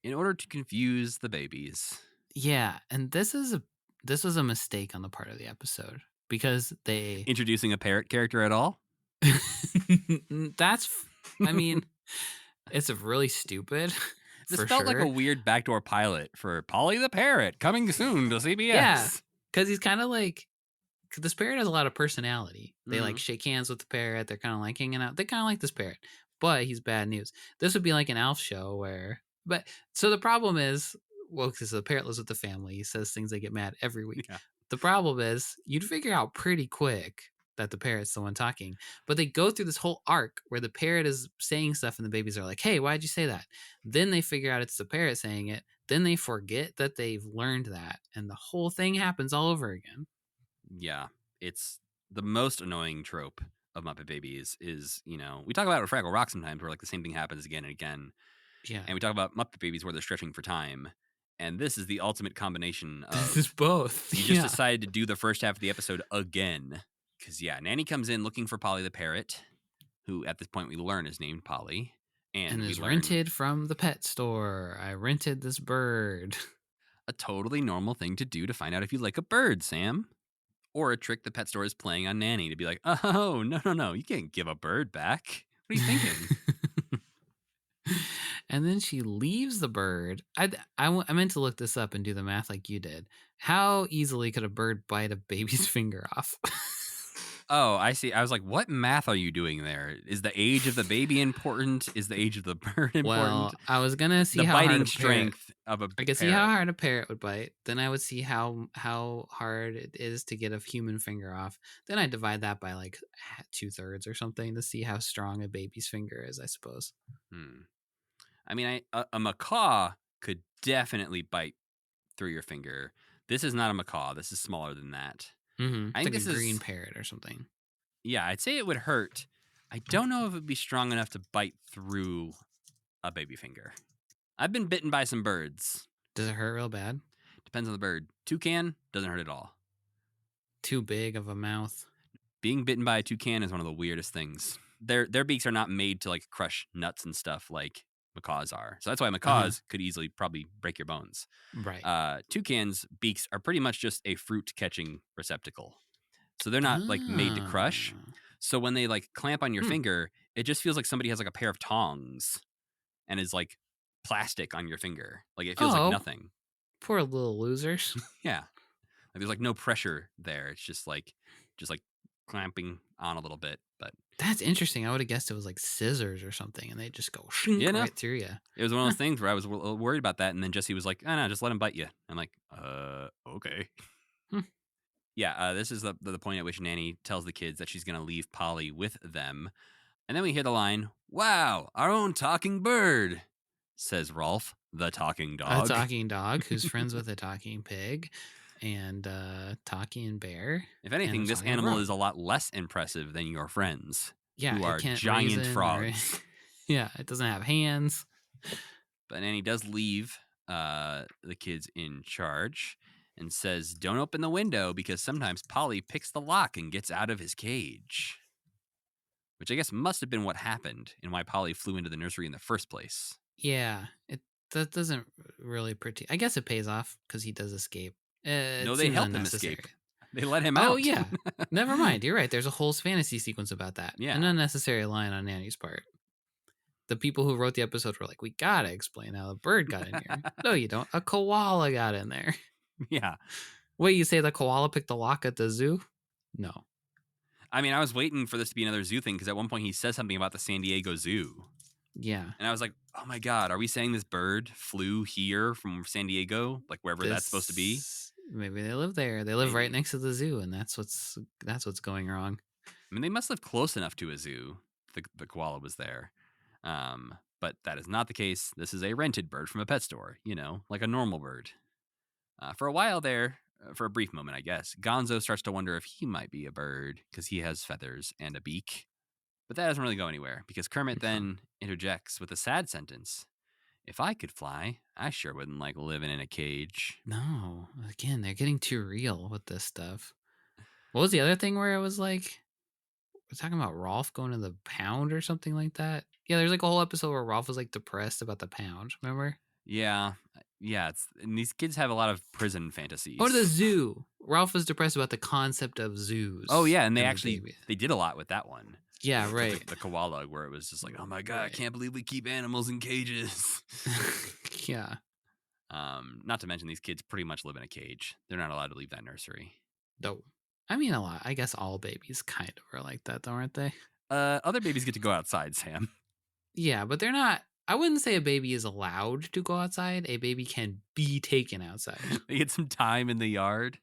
in order to confuse the babies.
Yeah, and this was a mistake on the part of the episode because they
introducing a parrot character at all.
I mean, it's really stupid.
This felt like a weird backdoor pilot for Polly the Parrot coming soon to CBS.
Yeah, because he's kind of like, this parrot has a lot of personality. They like shake hands with the parrot. They're kind of like hanging out. They kind of like this parrot, but he's bad news. This would be like an Alf show so the problem is, well, because the parrot lives with the family, he says things, they get mad every week. Yeah. The problem is, you'd figure out pretty quick that the parrot's the one talking, but they go through this whole arc where the parrot is saying stuff and the babies are like, hey, why'd you say that? Then they figure out it's the parrot saying it. Then they forget that they've learned that, and the whole thing happens all over again.
Yeah, it's the most annoying trope of Muppet Babies is, you know, we talk about it with Fraggle Rock sometimes where like the same thing happens again and again.
Yeah.
And we talk about Muppet Babies where they're stretching for time. And this is the ultimate combination of...
This is both.
You just decided to do the first half of the episode again. Because, Nanny comes in looking for Polly the Parrot, who at this point we learn is named Polly. And
is rented from the pet store. I rented this bird.
A totally normal thing to do to find out if you like a bird, Sam. Or a trick the pet store is playing on Nanny to be like, oh, no, you can't give a bird back. What are you thinking?
And then she leaves the bird. I meant to look this up and do the math like you did. How easily could a bird bite a baby's finger off?
Oh, I see. I was like, what math are you doing there? Is the age of the baby important? Is the age of the bird important?
Well, I was going to see
the
how
biting
hard a
strength
parrot,
of a
I could see how hard a parrot would bite. Then I would see how hard it is to get a human finger off. Then I divide that by like 2/3 or something to see how strong a baby's finger is, I suppose.
I mean, a macaw could definitely bite through your finger. This is not a macaw. This is smaller than that.
Mm-hmm. I think like a green parrot or something.
Yeah, I'd say it would hurt. I don't know if it would be strong enough to bite through a baby finger. I've been bitten by some birds.
Does it hurt real bad?
Depends on the bird. Toucan doesn't hurt at all.
Too big of a mouth.
Being bitten by a toucan is one of the weirdest things. Their beaks are not made to like crush nuts and stuff like macaws are. So that's why macaws could easily probably break your bones.
Right.
Toucans' beaks are pretty much just a fruit catching receptacle. So they're not like made to crush. So when they like clamp on your finger, it just feels like somebody has like a pair of tongs and is like plastic on your finger. Like it feels like nothing.
Poor little losers.
Yeah. Like there's like no pressure there. It's just like clamping on a little bit, but
That's interesting. I would have guessed it was like scissors or something, and they just go shink
Yeah, no.
right through you.
it was one of those things where I was worried about that, and then Jesse was like, "Oh no, just let him bite you." I'm like, okay.
Hmm.
Yeah, this is the point at which Nanny tells the kids that she's going to leave Polly with them. And then we hear the line, "Wow, our own talking bird," says Rolf, the talking dog.
A talking dog who's friends with a talking pig and a talking bear.
If anything,
and a
this
talking
animal
frog.
is a lot less impressive than your friends,
Yeah,
who
it
are
can't
giant
reason or-
frogs.
Yeah, it doesn't have hands.
But Nanny does leave the kids in charge and says, "Don't open the window because sometimes Polly picks the lock and gets out of his cage." Which I guess must have been what happened and why Polly flew into the nursery in the first place.
Yeah, that doesn't really pretty. I guess it pays off because he does escape. It
No, they
seems
helped him
unnecessary.
escape. They let him out.
Oh yeah, never mind. You're right. There's a whole fantasy sequence about that.
Yeah.
An unnecessary line on Nanny's part. The people who wrote the episode were like, "We gotta explain how the bird got in here." No, you don't. A koala got in there.
Yeah.
Wait, you say the koala picked the lock at the zoo? No.
I mean, I was waiting for this to be another zoo thing because at one point he says something about the San Diego Zoo.
Yeah.
And I was like, oh my God, are we saying this bird flew here from San Diego? Like wherever that's supposed to be?
Maybe they live there. They live right
Maybe.
next to the zoo, and that's what's going wrong.
I mean, they must live close enough to a zoo. The koala was there. But that is not the case. This is a rented bird from a pet store, like a normal bird. For a while there, for a brief moment, I guess, Gonzo starts to wonder if he might be a bird because he has feathers and a beak. But that doesn't really go anywhere because Kermit then interjects with a sad sentence. "If I could fly, I sure wouldn't like living in a cage."
No, again, they're getting too real with this stuff. What was the other thing where it was like, we're talking about Rolf going to the pound or something like that? Yeah, there's like a whole episode where Rolf was like depressed about the pound. Remember?
Yeah. And these kids have a lot of prison fantasies.
Or the zoo. Ralph was depressed about the concept of zoos.
Oh yeah, and they
the
actually
baby.
they did a lot with that one.
Yeah, right.
The koala, where it was just like, oh my God, I
Right.
can't believe we keep animals in cages.
Yeah.
Not to mention these kids pretty much live in a cage. They're not allowed to leave that nursery.
No. I mean, a lot. I guess all babies kind of are like that, though, aren't they?
Other babies get to go outside, Sam.
Yeah, but they're not. I wouldn't say a baby is allowed to go outside. A baby can be taken outside.
They get some time in the yard.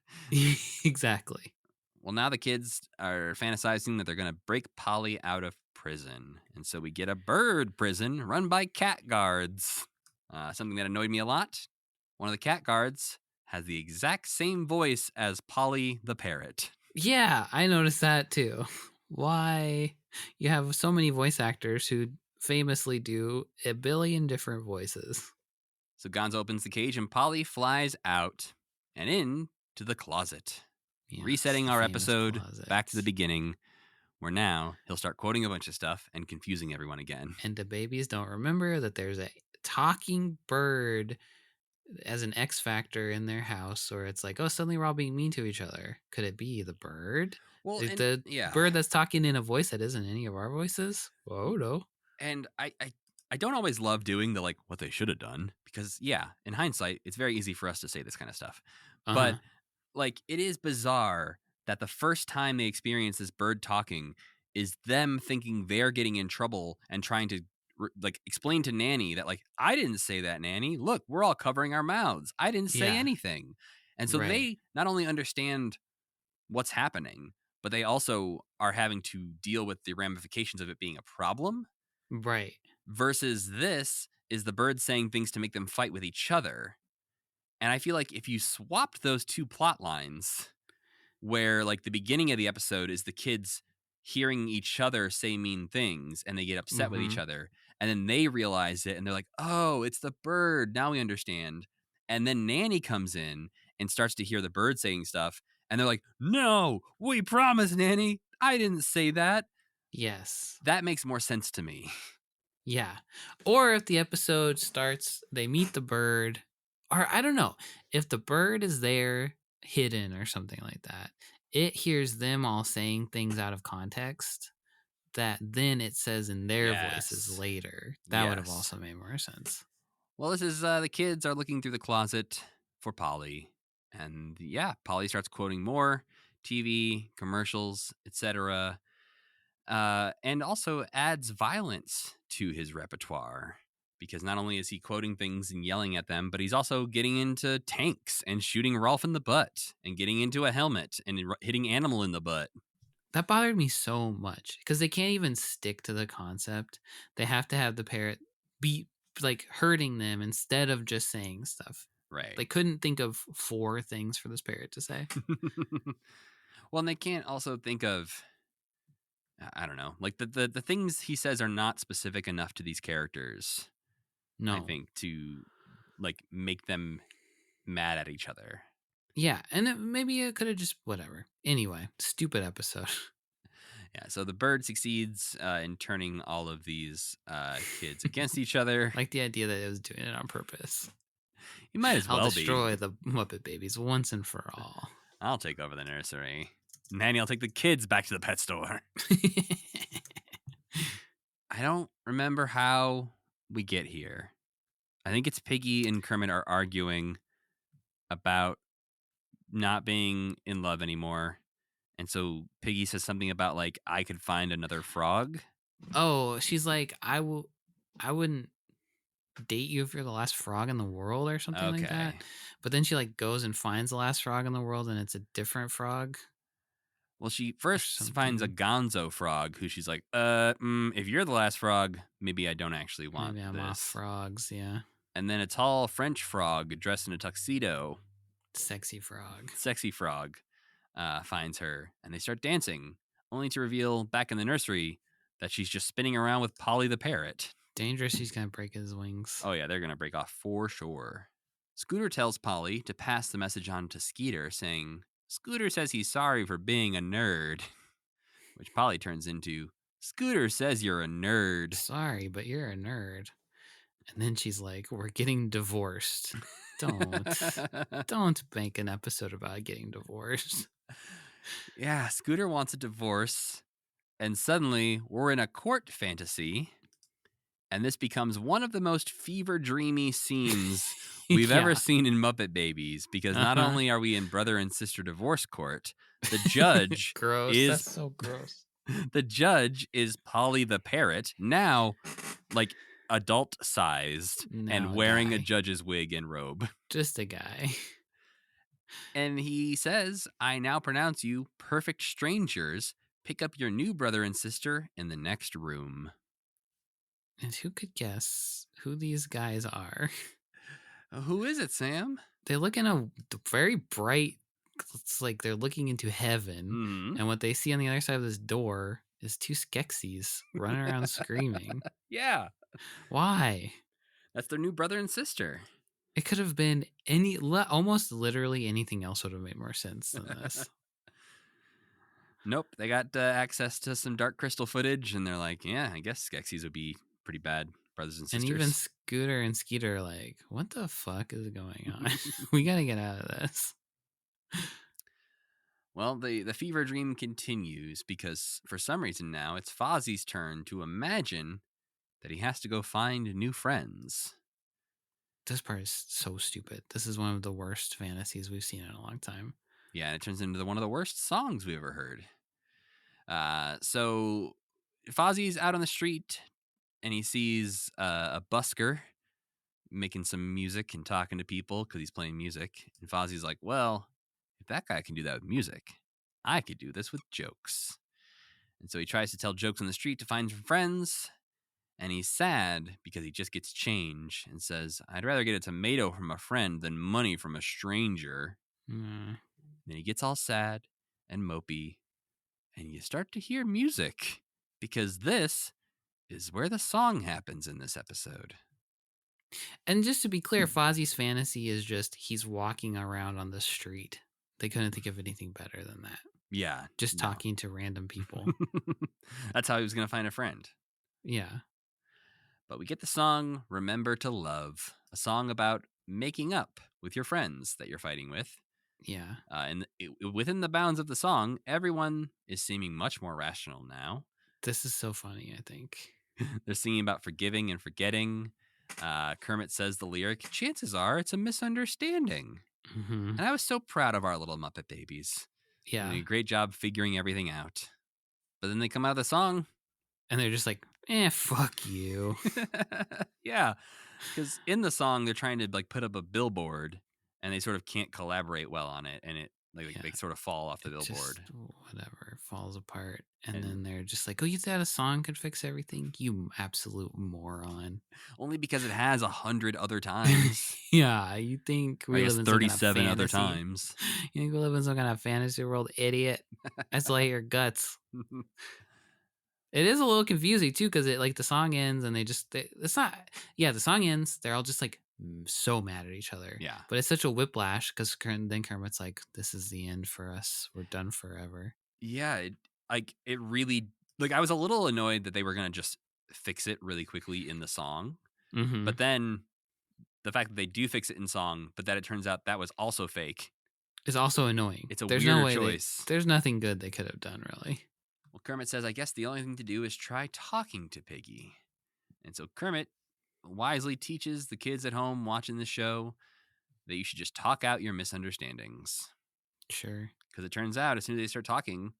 Exactly.
Well, now the kids are fantasizing that they're going to break Polly out of prison. And so we get a bird prison run by cat guards. Something that annoyed me a lot. One of the cat guards has the exact same voice as Polly the parrot.
Yeah, I noticed that too. Why? You have so many voice actors who famously do a billion different voices.
So Gonzo opens the cage and Polly flies out and into the closet.
Yes,
Resetting
the
our
famous
episode back to the
closet.
beginning, where now he'll start quoting a bunch of stuff and confusing everyone again.
And the babies don't remember that there's a talking bird as an X factor in their house, or it's like, oh, suddenly we're all being mean to each other. Could it be the bird?
Well,
The bird that's talking in a voice that isn't any of our voices? Oh, no.
And I don't always love doing the like what they should have done because in hindsight, it's very easy for us to say this kind of stuff.
Uh-huh.
But like it is bizarre that the first time they experience this bird talking is them thinking they're getting in trouble and trying to explain to Nanny that like, I didn't say that, Nanny. Look, we're all covering our mouths. I didn't say
Yeah.
anything. And so
Right.
they not only understand what's happening, but they also are having to deal with the ramifications of it being a problem.
Right.
Versus this is the bird saying things to make them fight with each other. And I feel like if you swapped those two plot lines, where like the beginning of the episode is the kids hearing each other say mean things and they get upset with each other, and then they realize it and they're like, oh, it's the bird. Now we understand. And then Nanny comes in and starts to hear the bird saying stuff. And they're like, no, we promise, Nanny. I didn't say that.
Yes.
That makes more sense to me.
Yeah. Or if the episode starts, they meet the bird, or I don't know, if the bird is there hidden or something like that, it hears them all saying things out of context that then it says in their voices
Yes.
later. That would have
Yes.
also made more sense.
Well, this is the kids are looking through the closet for Polly. And Polly starts quoting more TV, commercials, etc. and also adds violence to his repertoire. Because not only is he quoting things and yelling at them, but he's also getting into tanks and shooting Rolf in the butt and getting into a helmet and hitting Animal in the butt.
That bothered me so much because they can't even stick to the concept. They have to have the parrot be like hurting them instead of just saying stuff.
Right.
They couldn't think of 4 things for this parrot to say.
Well, and they can't also think of, I don't know, like the things he says are not specific enough to these characters.
No.
I think to like make them mad at each other.
Yeah, and maybe it could have just whatever. Anyway, stupid episode.
Yeah, so the bird succeeds in turning all of these kids against each other.
Like the idea that it was doing it on purpose.
You might as well
I'll destroy the Muppet Babies once and for all.
I'll take over the nursery. Nanny, I'll take the kids back to the pet store. I don't remember how we get here. I think it's Piggy and Kermit are arguing about not being in love anymore. And so Piggy says something about like, I could find another frog.
Oh, she's like, I wouldn't date you if you're the last frog in the world or something like that. But then she like goes and finds the last frog in the world and it's a different frog.
Well, she first finds a gonzo frog who she's like, if you're the last frog, maybe I don't actually want
maybe I'm
this.
off frogs, yeah.
And then a tall French frog dressed in a tuxedo.
Sexy frog.
Sexy frog finds her and they start dancing, only to reveal back in the nursery that she's just spinning around with Polly the parrot.
Dangerous, he's going to break his wings.
Oh, yeah, they're going to break off for sure. Scooter tells Polly to pass the message on to Skeeter, saying, Scooter says he's sorry for being a nerd. Which Polly turns into, Scooter says you're a nerd.
Sorry, but you're a nerd. And then she's like, we're getting divorced. Don't make an episode about getting divorced.
Yeah, Scooter wants a divorce. And suddenly we're in a court fantasy. And this becomes one of the most fever dreamy scenes we've ever seen in Muppet Babies. Because not only are we in brother and sister divorce court, the judge
gross.
is
That's so gross.
The judge is Polly the parrot, now like adult sized and wearing a judge's wig and robe.
Just a guy.
And he says, I now pronounce you perfect strangers. Pick up your new brother and sister in the next room.
And who could guess who these guys are?
Who is it, Sam?
They look in a very bright, it's like they're looking into heaven.
Mm-hmm.
And what they see on the other side of this door is 2 Skeksis running around screaming.
Yeah.
Why?
That's their new brother and sister.
It could have been almost literally anything else would have made more sense than this.
Nope. They got access to some Dark Crystal footage, and they're like, yeah, I guess Skeksis would be pretty bad brothers and sisters.
And even Scooter and Skeeter are like, what the fuck is going on? We got to get out of this.
Well, the fever dream continues because for some reason now it's Fozzie's turn to imagine that he has to go find new friends.
This part is so stupid. This is one of the worst fantasies we've seen in a long time.
Yeah, and it turns into one of the worst songs we've ever heard. So Fozzie's out on the street and he sees a busker making some music and talking to people because he's playing music. And Fozzie's like, well, if that guy can do that with music, I could do this with jokes. And so he tries to tell jokes on the street to find some friends. And he's sad because he just gets change and says, I'd rather get a tomato from a friend than money from a stranger. Then he gets all sad and mopey. And you start to hear music because this is where the song happens in this episode.
And just to be clear, Fozzie's fantasy is just he's walking around on the street. They couldn't think of anything better than that.
Yeah.
Just talking to random people.
That's how he was going to find a friend.
Yeah.
But we get the song Remember to Love, a song about making up with your friends that you're fighting with.
Yeah.
And within the bounds of the song, everyone is seeming much more rational now.
This is so funny, I think.
They're singing about forgiving and forgetting. Kermit says the lyric, chances are it's a misunderstanding.
Mm-hmm.
And I was so proud of our little Muppet Babies.
Yeah.
Doing a great job figuring everything out. But then they come out of the song.
And they're just like, fuck you.
Yeah. Because in the song, they're trying to like put up a billboard and they sort of can't collaborate well on it. And it they sort of fall off the billboard.
Just whatever, falls apart. And then they're just like, oh, you thought a song could fix everything? You absolute moron.
Only because it has 100 other times.
Yeah, you think we live in
37
some
other
kind of fantasy?
times.
You think we live in some kind of fantasy world, idiot? Isolate your guts. It is a little confusing too, because it like the song ends and it's not. Yeah, the song ends. They're all just like so mad at each other.
Yeah.
But it's such a whiplash because then Kermit's like, "This is the end for us. We're done forever."
Yeah, it really like I was a little annoyed that they were gonna just fix it really quickly in the song,
Mm-hmm.
but then the fact that they do fix it in song, but that it turns out that was also fake.
It's also annoying.
It's a
There's
weird
no way
choice.
there's nothing good they could have done, really.
Well, Kermit says, I guess the only thing to do is try talking to Piggy. And so Kermit wisely teaches the kids at home watching the show that you should just talk out your misunderstandings.
Sure.
Because it turns out as soon as they start talking,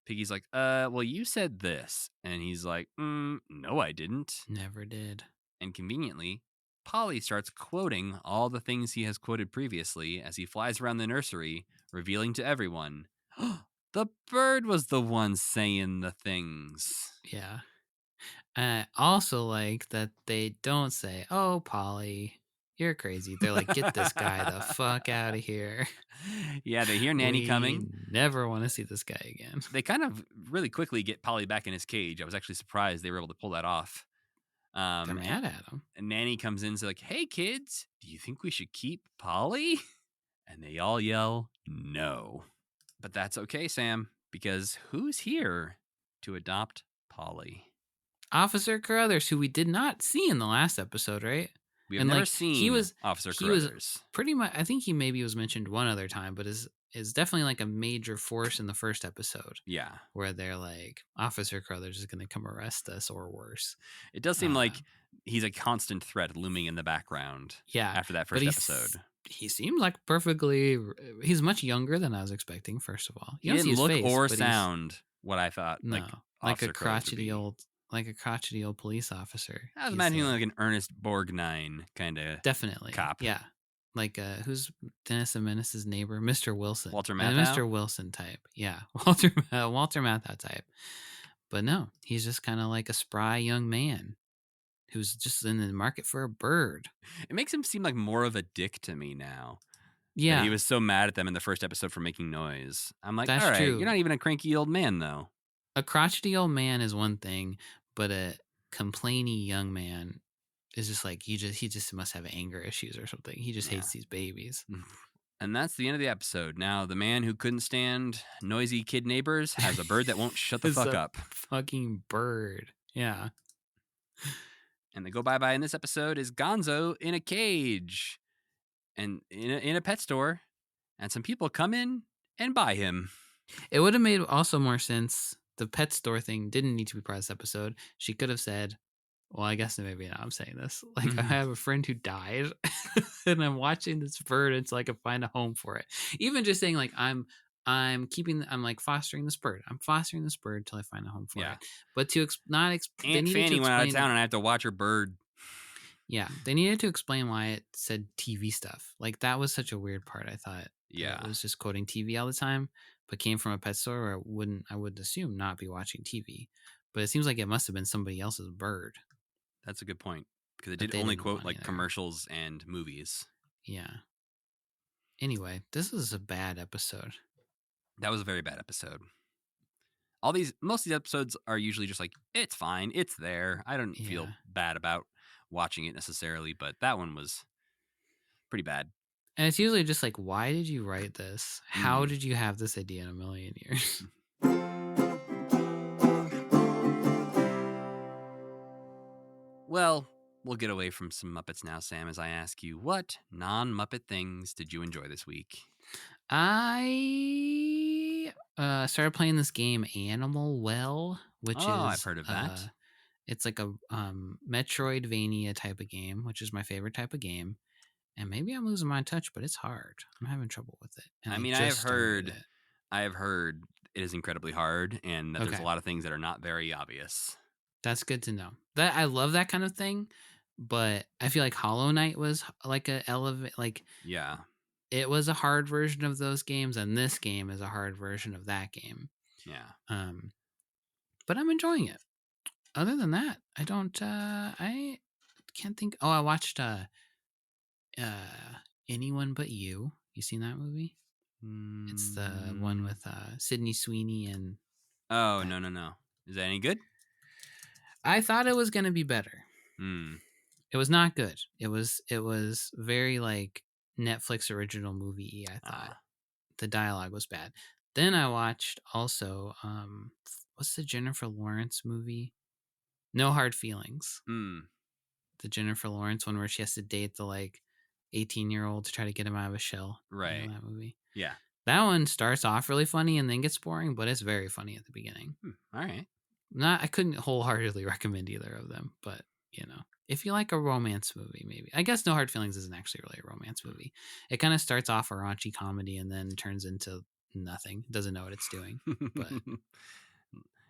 Piggy's like, well, you said this. And he's like, no, I didn't.
Never did.
And conveniently, Polly starts quoting all the things he has quoted previously as he flies around the nursery, revealing to everyone, the bird was the one saying the things.
Yeah. I also like that they don't say, "Oh, Polly, you're crazy." They're like, "Get this guy the fuck out of here."
Yeah, they hear Nanny coming.
Never want to see this guy again.
They kind of really quickly get Polly back in his cage. I was actually surprised they were able to pull that off.
They're mad at him.
And Nanny comes in and says, like, hey, kids, do you think we should keep Polly? And they all yell, no. But that's okay, Sam, because who's here to adopt Polly?
Officer Carruthers, who we did not see in the last episode, right?
We have never seen Officer Carruthers.
Pretty much, I think he maybe was mentioned one other time, but is definitely like a major force in the first episode.
Yeah.
Where they're like, Officer Carruthers is going to come arrest us or worse.
It does seem like he's a constant threat looming in the background.
Yeah.
After that first episode.
He seems like he's much younger than I was expecting, first of all.
He didn't look or sound what I thought.
No, like a crotchety old police officer.
I was imagining like an Ernest Borgnine kind of
definitely
cop.
Yeah. Like who's Dennis the Menace's neighbor? Mr. Wilson.
Walter Matthau?
Mr. Wilson type. Yeah. Walter Matthau type. But no, he's just kind of like a spry young man who's just in the market for a bird.
It makes him seem like more of a dick to me now.
Yeah.
He was so mad at them in the first episode for making noise. I'm like,
that's
all right,
true.
You're not even a cranky old man, though.
A crotchety old man is one thing, but a complainy young man is just like, he just must have anger issues or something. He just hates these babies.
And that's the end of the episode. Now, the man who couldn't stand noisy kid neighbors has a bird that won't shut the fuck up.
Fucking bird. Yeah.
And the go bye-bye in this episode is Gonzo in a cage and in a pet store. And some people come in and buy him.
It would have made also more sense. The pet store thing didn't need to be part of this episode. She could have said, well, I guess maybe now I'm saying this. Like, I have a friend who died and I'm watching this bird until I can find a home for it. Even just saying like, I'm like fostering this bird. I'm fostering this bird until I find a home for it. But to Aunt
Fanny went out of town and I have to watch her bird.
Yeah. They needed to explain why it said TV stuff. Like, that was such a weird part, I thought.
Yeah.
It was just quoting TV all the time, but came from a pet store where I would assume not be watching TV. But it seems like it must have been somebody else's bird.
That's a good point. Because it did only quote like commercials and movies.
Yeah. Anyway, this is a bad episode.
That was a very bad episode. Most of these episodes are usually just like, it's fine, it's there. I don't feel bad about watching it necessarily, but that one was pretty bad.
And it's usually just like, why did you write this? How did you have this idea in a million years?
Well, we'll get away from some Muppets now, Sam, as I ask you, what non-Muppet things did you enjoy this week?
I started playing this game, Animal Well, which is...
I've heard of that.
It's like a Metroidvania type of game, which is my favorite type of game. And maybe I'm losing my touch, but it's hard. I'm having trouble with it. And
I mean, I have heard it is incredibly hard, and that there's a
Okay.
lot of things that are not very obvious.
That's good to know. That I love that kind of thing, but I feel like Hollow Knight was like
Yeah.
it was a hard version of those games, and this game is a hard version of that game.
Yeah.
But I'm enjoying it. Other than that, I can't think. Oh, I watched Anyone But You. You seen that movie? It's the one with Sydney Sweeney and
Oh,
that.
no. Is that any good?
I thought it was gonna be better.
Hmm.
It was not good. It was very like Netflix original movie. I thought the dialogue was bad. Then I watched also what's the Jennifer Lawrence movie? No Hard Feelings. The Jennifer Lawrence one where she has to date the like 18-year-old to try to get him out of a shell.
Right.
You know that movie?
Yeah.
That one starts off really funny and then gets boring, but it's very funny at the beginning.
All right.
I couldn't wholeheartedly recommend either of them, but if you like a romance movie, maybe. I guess No Hard Feelings isn't actually really a romance movie. It kind of starts off a raunchy comedy and then turns into nothing. It doesn't know what it's doing. But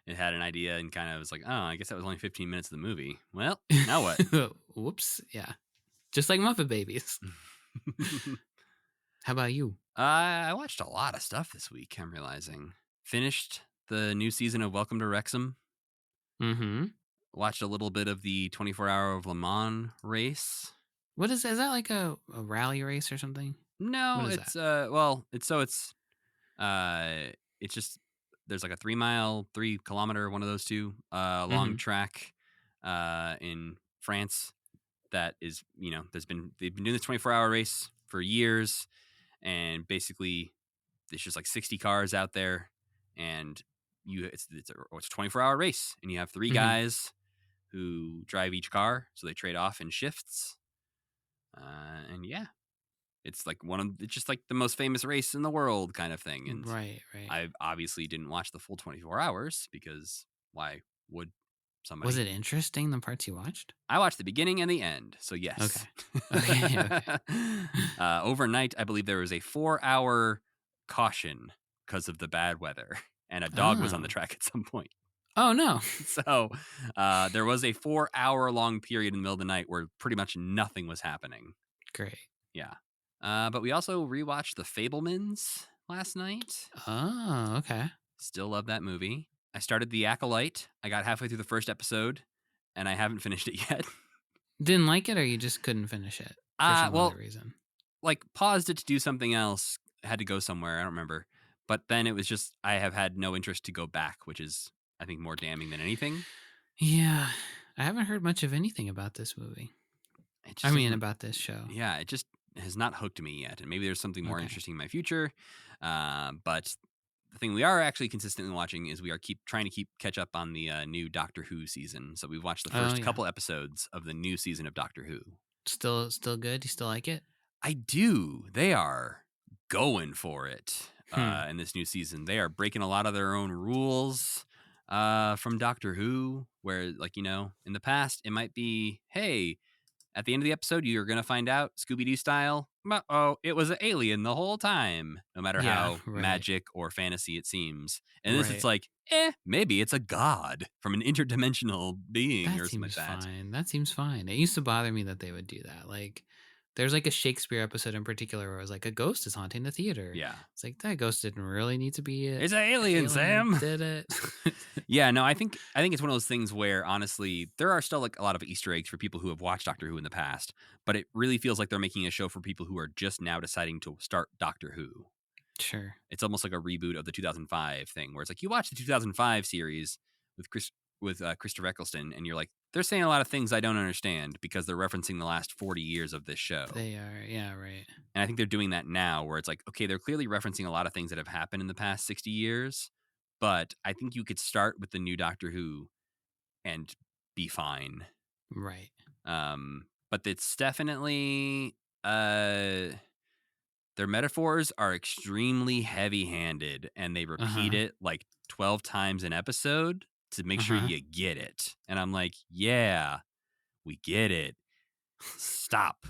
it had an idea and kind of was like, oh, I guess that was only 15 minutes of the movie. Well, now what?
Whoops. Yeah. Just like Muppet Babies. How about you?
I watched a lot of stuff this week, I'm realizing. Finished the new season of Welcome to Wrexham.
Mm-hmm.
Watched a little bit of the 24-hour of Le Mans race.
What is that like a rally race or something?
No,
What is
it's it's just there's like a 3-kilometer, one of those two, long track in France that is, they've been doing this 24-hour race for years, and basically there's just like 60 cars out there, and it's a 24-hour race, and you have 3 guys who drive each car, so they trade off in shifts, and yeah, it's just like the most famous race in the world kind of thing. And
right.
I obviously didn't watch the full 24 hours because why would somebody?
Was it interesting, the parts you watched?
I watched the beginning and the end, so yes.
Okay.
Overnight, I believe there was a 4-hour caution because of the bad weather, and a dog was on the track at some point.
Oh, no.
So there was a 4-hour long period in the middle of the night where pretty much nothing was happening.
Great.
Yeah. But we also rewatched The Fabelmans last night.
Oh, okay.
Still love that movie. I started The Acolyte. I got halfway through the first episode, and I haven't finished it yet.
Didn't like it, or you just couldn't finish it for some other reason?
Like, paused it to do something else. Had to go somewhere. I don't remember. But then it was just, I have had no interest to go back, which is, I think, more damning than anything.
Yeah. I haven't heard much of anything about this movie. About this show.
Yeah, it just has not hooked me yet. And maybe there's something more interesting in my future. But the thing we are actually consistently watching is we are trying to catch up on the new Doctor Who season. So we've watched the first couple episodes of the new season of Doctor Who. Still
good? You still like it?
I do. They are going for it in this new season. They are breaking a lot of their own rules from Doctor Who, where, like, in the past, it might be, hey, at the end of the episode, you're going to find out, Scooby-Doo style, it was an alien the whole time, no matter how magic or fantasy it seems. And this, it's like, maybe it's a god from an interdimensional being or something like that.
That seems fine. It used to bother me that they would do that. Like, there's like a Shakespeare episode in particular where it was like a ghost is haunting the theater.
Yeah.
It's like, that ghost didn't really need to be
it's an alien, Sam.
Did it?
Yeah, no, I think it's one of those things where, honestly, there are still like a lot of Easter eggs for people who have watched Doctor Who in the past, but it really feels like they're making a show for people who are just now deciding to start Doctor Who.
Sure.
It's almost like a reboot of the 2005 thing, where it's like you watch the 2005 series with Christopher Eccleston, and you're like, they're saying a lot of things I don't understand because they're referencing the last 40 years of this show.
They are, yeah, right.
And I think they're doing that now, where it's like, okay, they're clearly referencing a lot of things that have happened in the past 60 years, but I think you could start with the new Doctor Who and be fine.
Right.
But it's definitely their metaphors are extremely heavy-handed, and they repeat it like 12 times an episode to make sure you get it. And I'm like, yeah, we get it. Stop.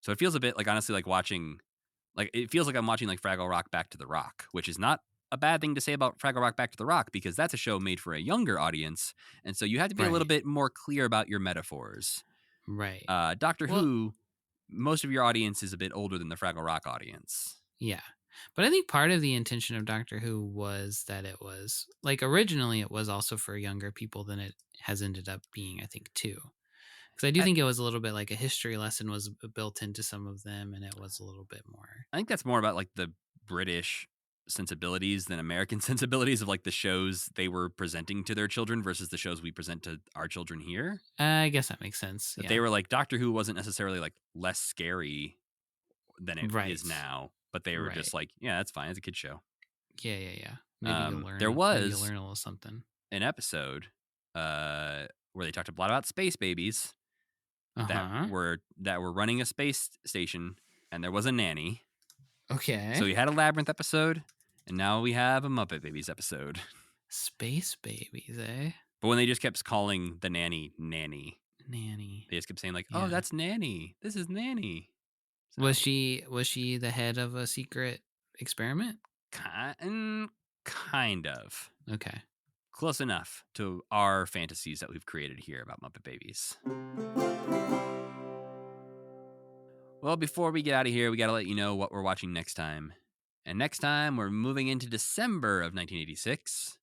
So it feels a bit like, honestly, like watching Like, it feels like I'm watching like Fraggle Rock Back to the Rock, which is not a bad thing to say about Fraggle Rock Back to the Rock, because that's a show made for a younger audience, and so you have to be a little
Right.
bit more clear about your metaphors.
Right.
Doctor
Well-
Who, most of your audience is a bit older than the Fraggle Rock audience.
Yeah. But I think part of the intention of Doctor Who was that it was, like, originally it was also for younger people than it has ended up being, I think, too. Because I do think it was a little bit like a history lesson was built into some of them, and it was a little bit more.
I think that's more about like the British sensibilities than American sensibilities of like the shows they were presenting to their children versus the shows we present to our children here.
I guess that makes sense.
That
Yeah.
they were like, Doctor Who wasn't necessarily like less scary than it
Right.
is now, but they were just like, yeah, that's fine. It's a kid's show.
Yeah. Maybe you'll learn.
There
Maybe
was
you'll learn a little something.
an episode where they talked a lot about space babies that were running a space station, and there was a nanny.
Okay.
So we had a Labyrinth episode, and now we have a Muppet Babies episode.
Space babies, eh?
But when they just kept calling the nanny, Nanny,
Nanny.
they just kept saying like, "Oh, that's Nanny. This is Nanny." So,
Was she the head of a secret experiment?
kind of.
Okay.
Close enough to our fantasies that we've created here about Muppet Babies. Well, before we get out of here, we got to let you know what we're watching next time. And next time, we're moving into December of 1986.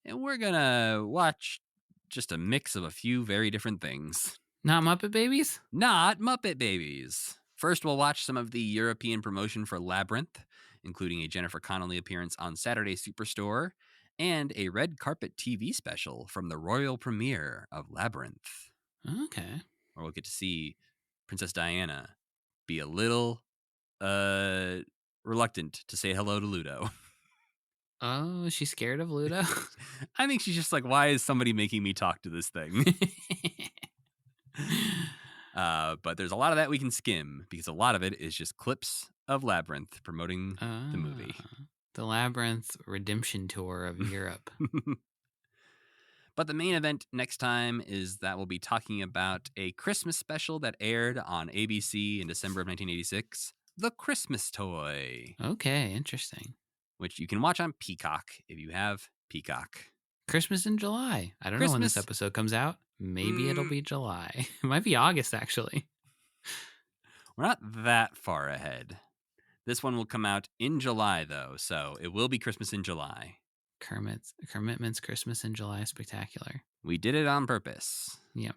And we're going to watch just a mix of a few very different things.
Not Muppet Babies?
Not Muppet Babies. First, we'll watch some of the European promotion for Labyrinth, including a Jennifer Connelly appearance on Saturday Superstore and a red carpet TV special from the royal premiere of Labyrinth.
Okay.
Where we'll get to see Princess Diana be a little reluctant to say hello to Ludo.
Oh, is she scared of Ludo?
I think she's just like, why is somebody making me talk to this thing? But there's a lot of that we can skim, because a lot of it is just clips of Labyrinth promoting the movie.
The Labyrinth Redemption Tour of Europe.
But the main event next time is that we'll be talking about a Christmas special that aired on ABC in December of 1986, The Christmas Toy.
Okay, interesting.
Which you can watch on Peacock if you have Peacock.
Christmas in July. I don't know when this episode comes out. Maybe it'll be July. It might be August, actually.
We're not that far ahead. This one will come out in July, though, so it will be Christmas in July.
Kermit's Christmas in July Spectacular.
We did it on purpose.
Yep.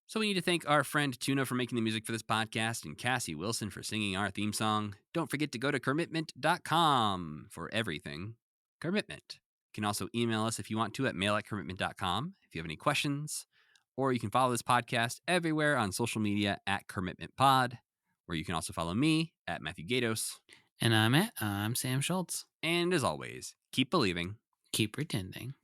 So we need to thank our friend Tuna for making the music for this podcast and Cassie Wilson for singing our theme song. Don't forget to go to commitment.com for everything Commitment. You can also email us if you want to at mail@commitment.com if you have any questions, or you can follow this podcast everywhere on social media at CommitmentPod, where you can also follow me at Matthew Gatos.
And I'm Sam Schultz.
And as always, keep believing.
Keep pretending.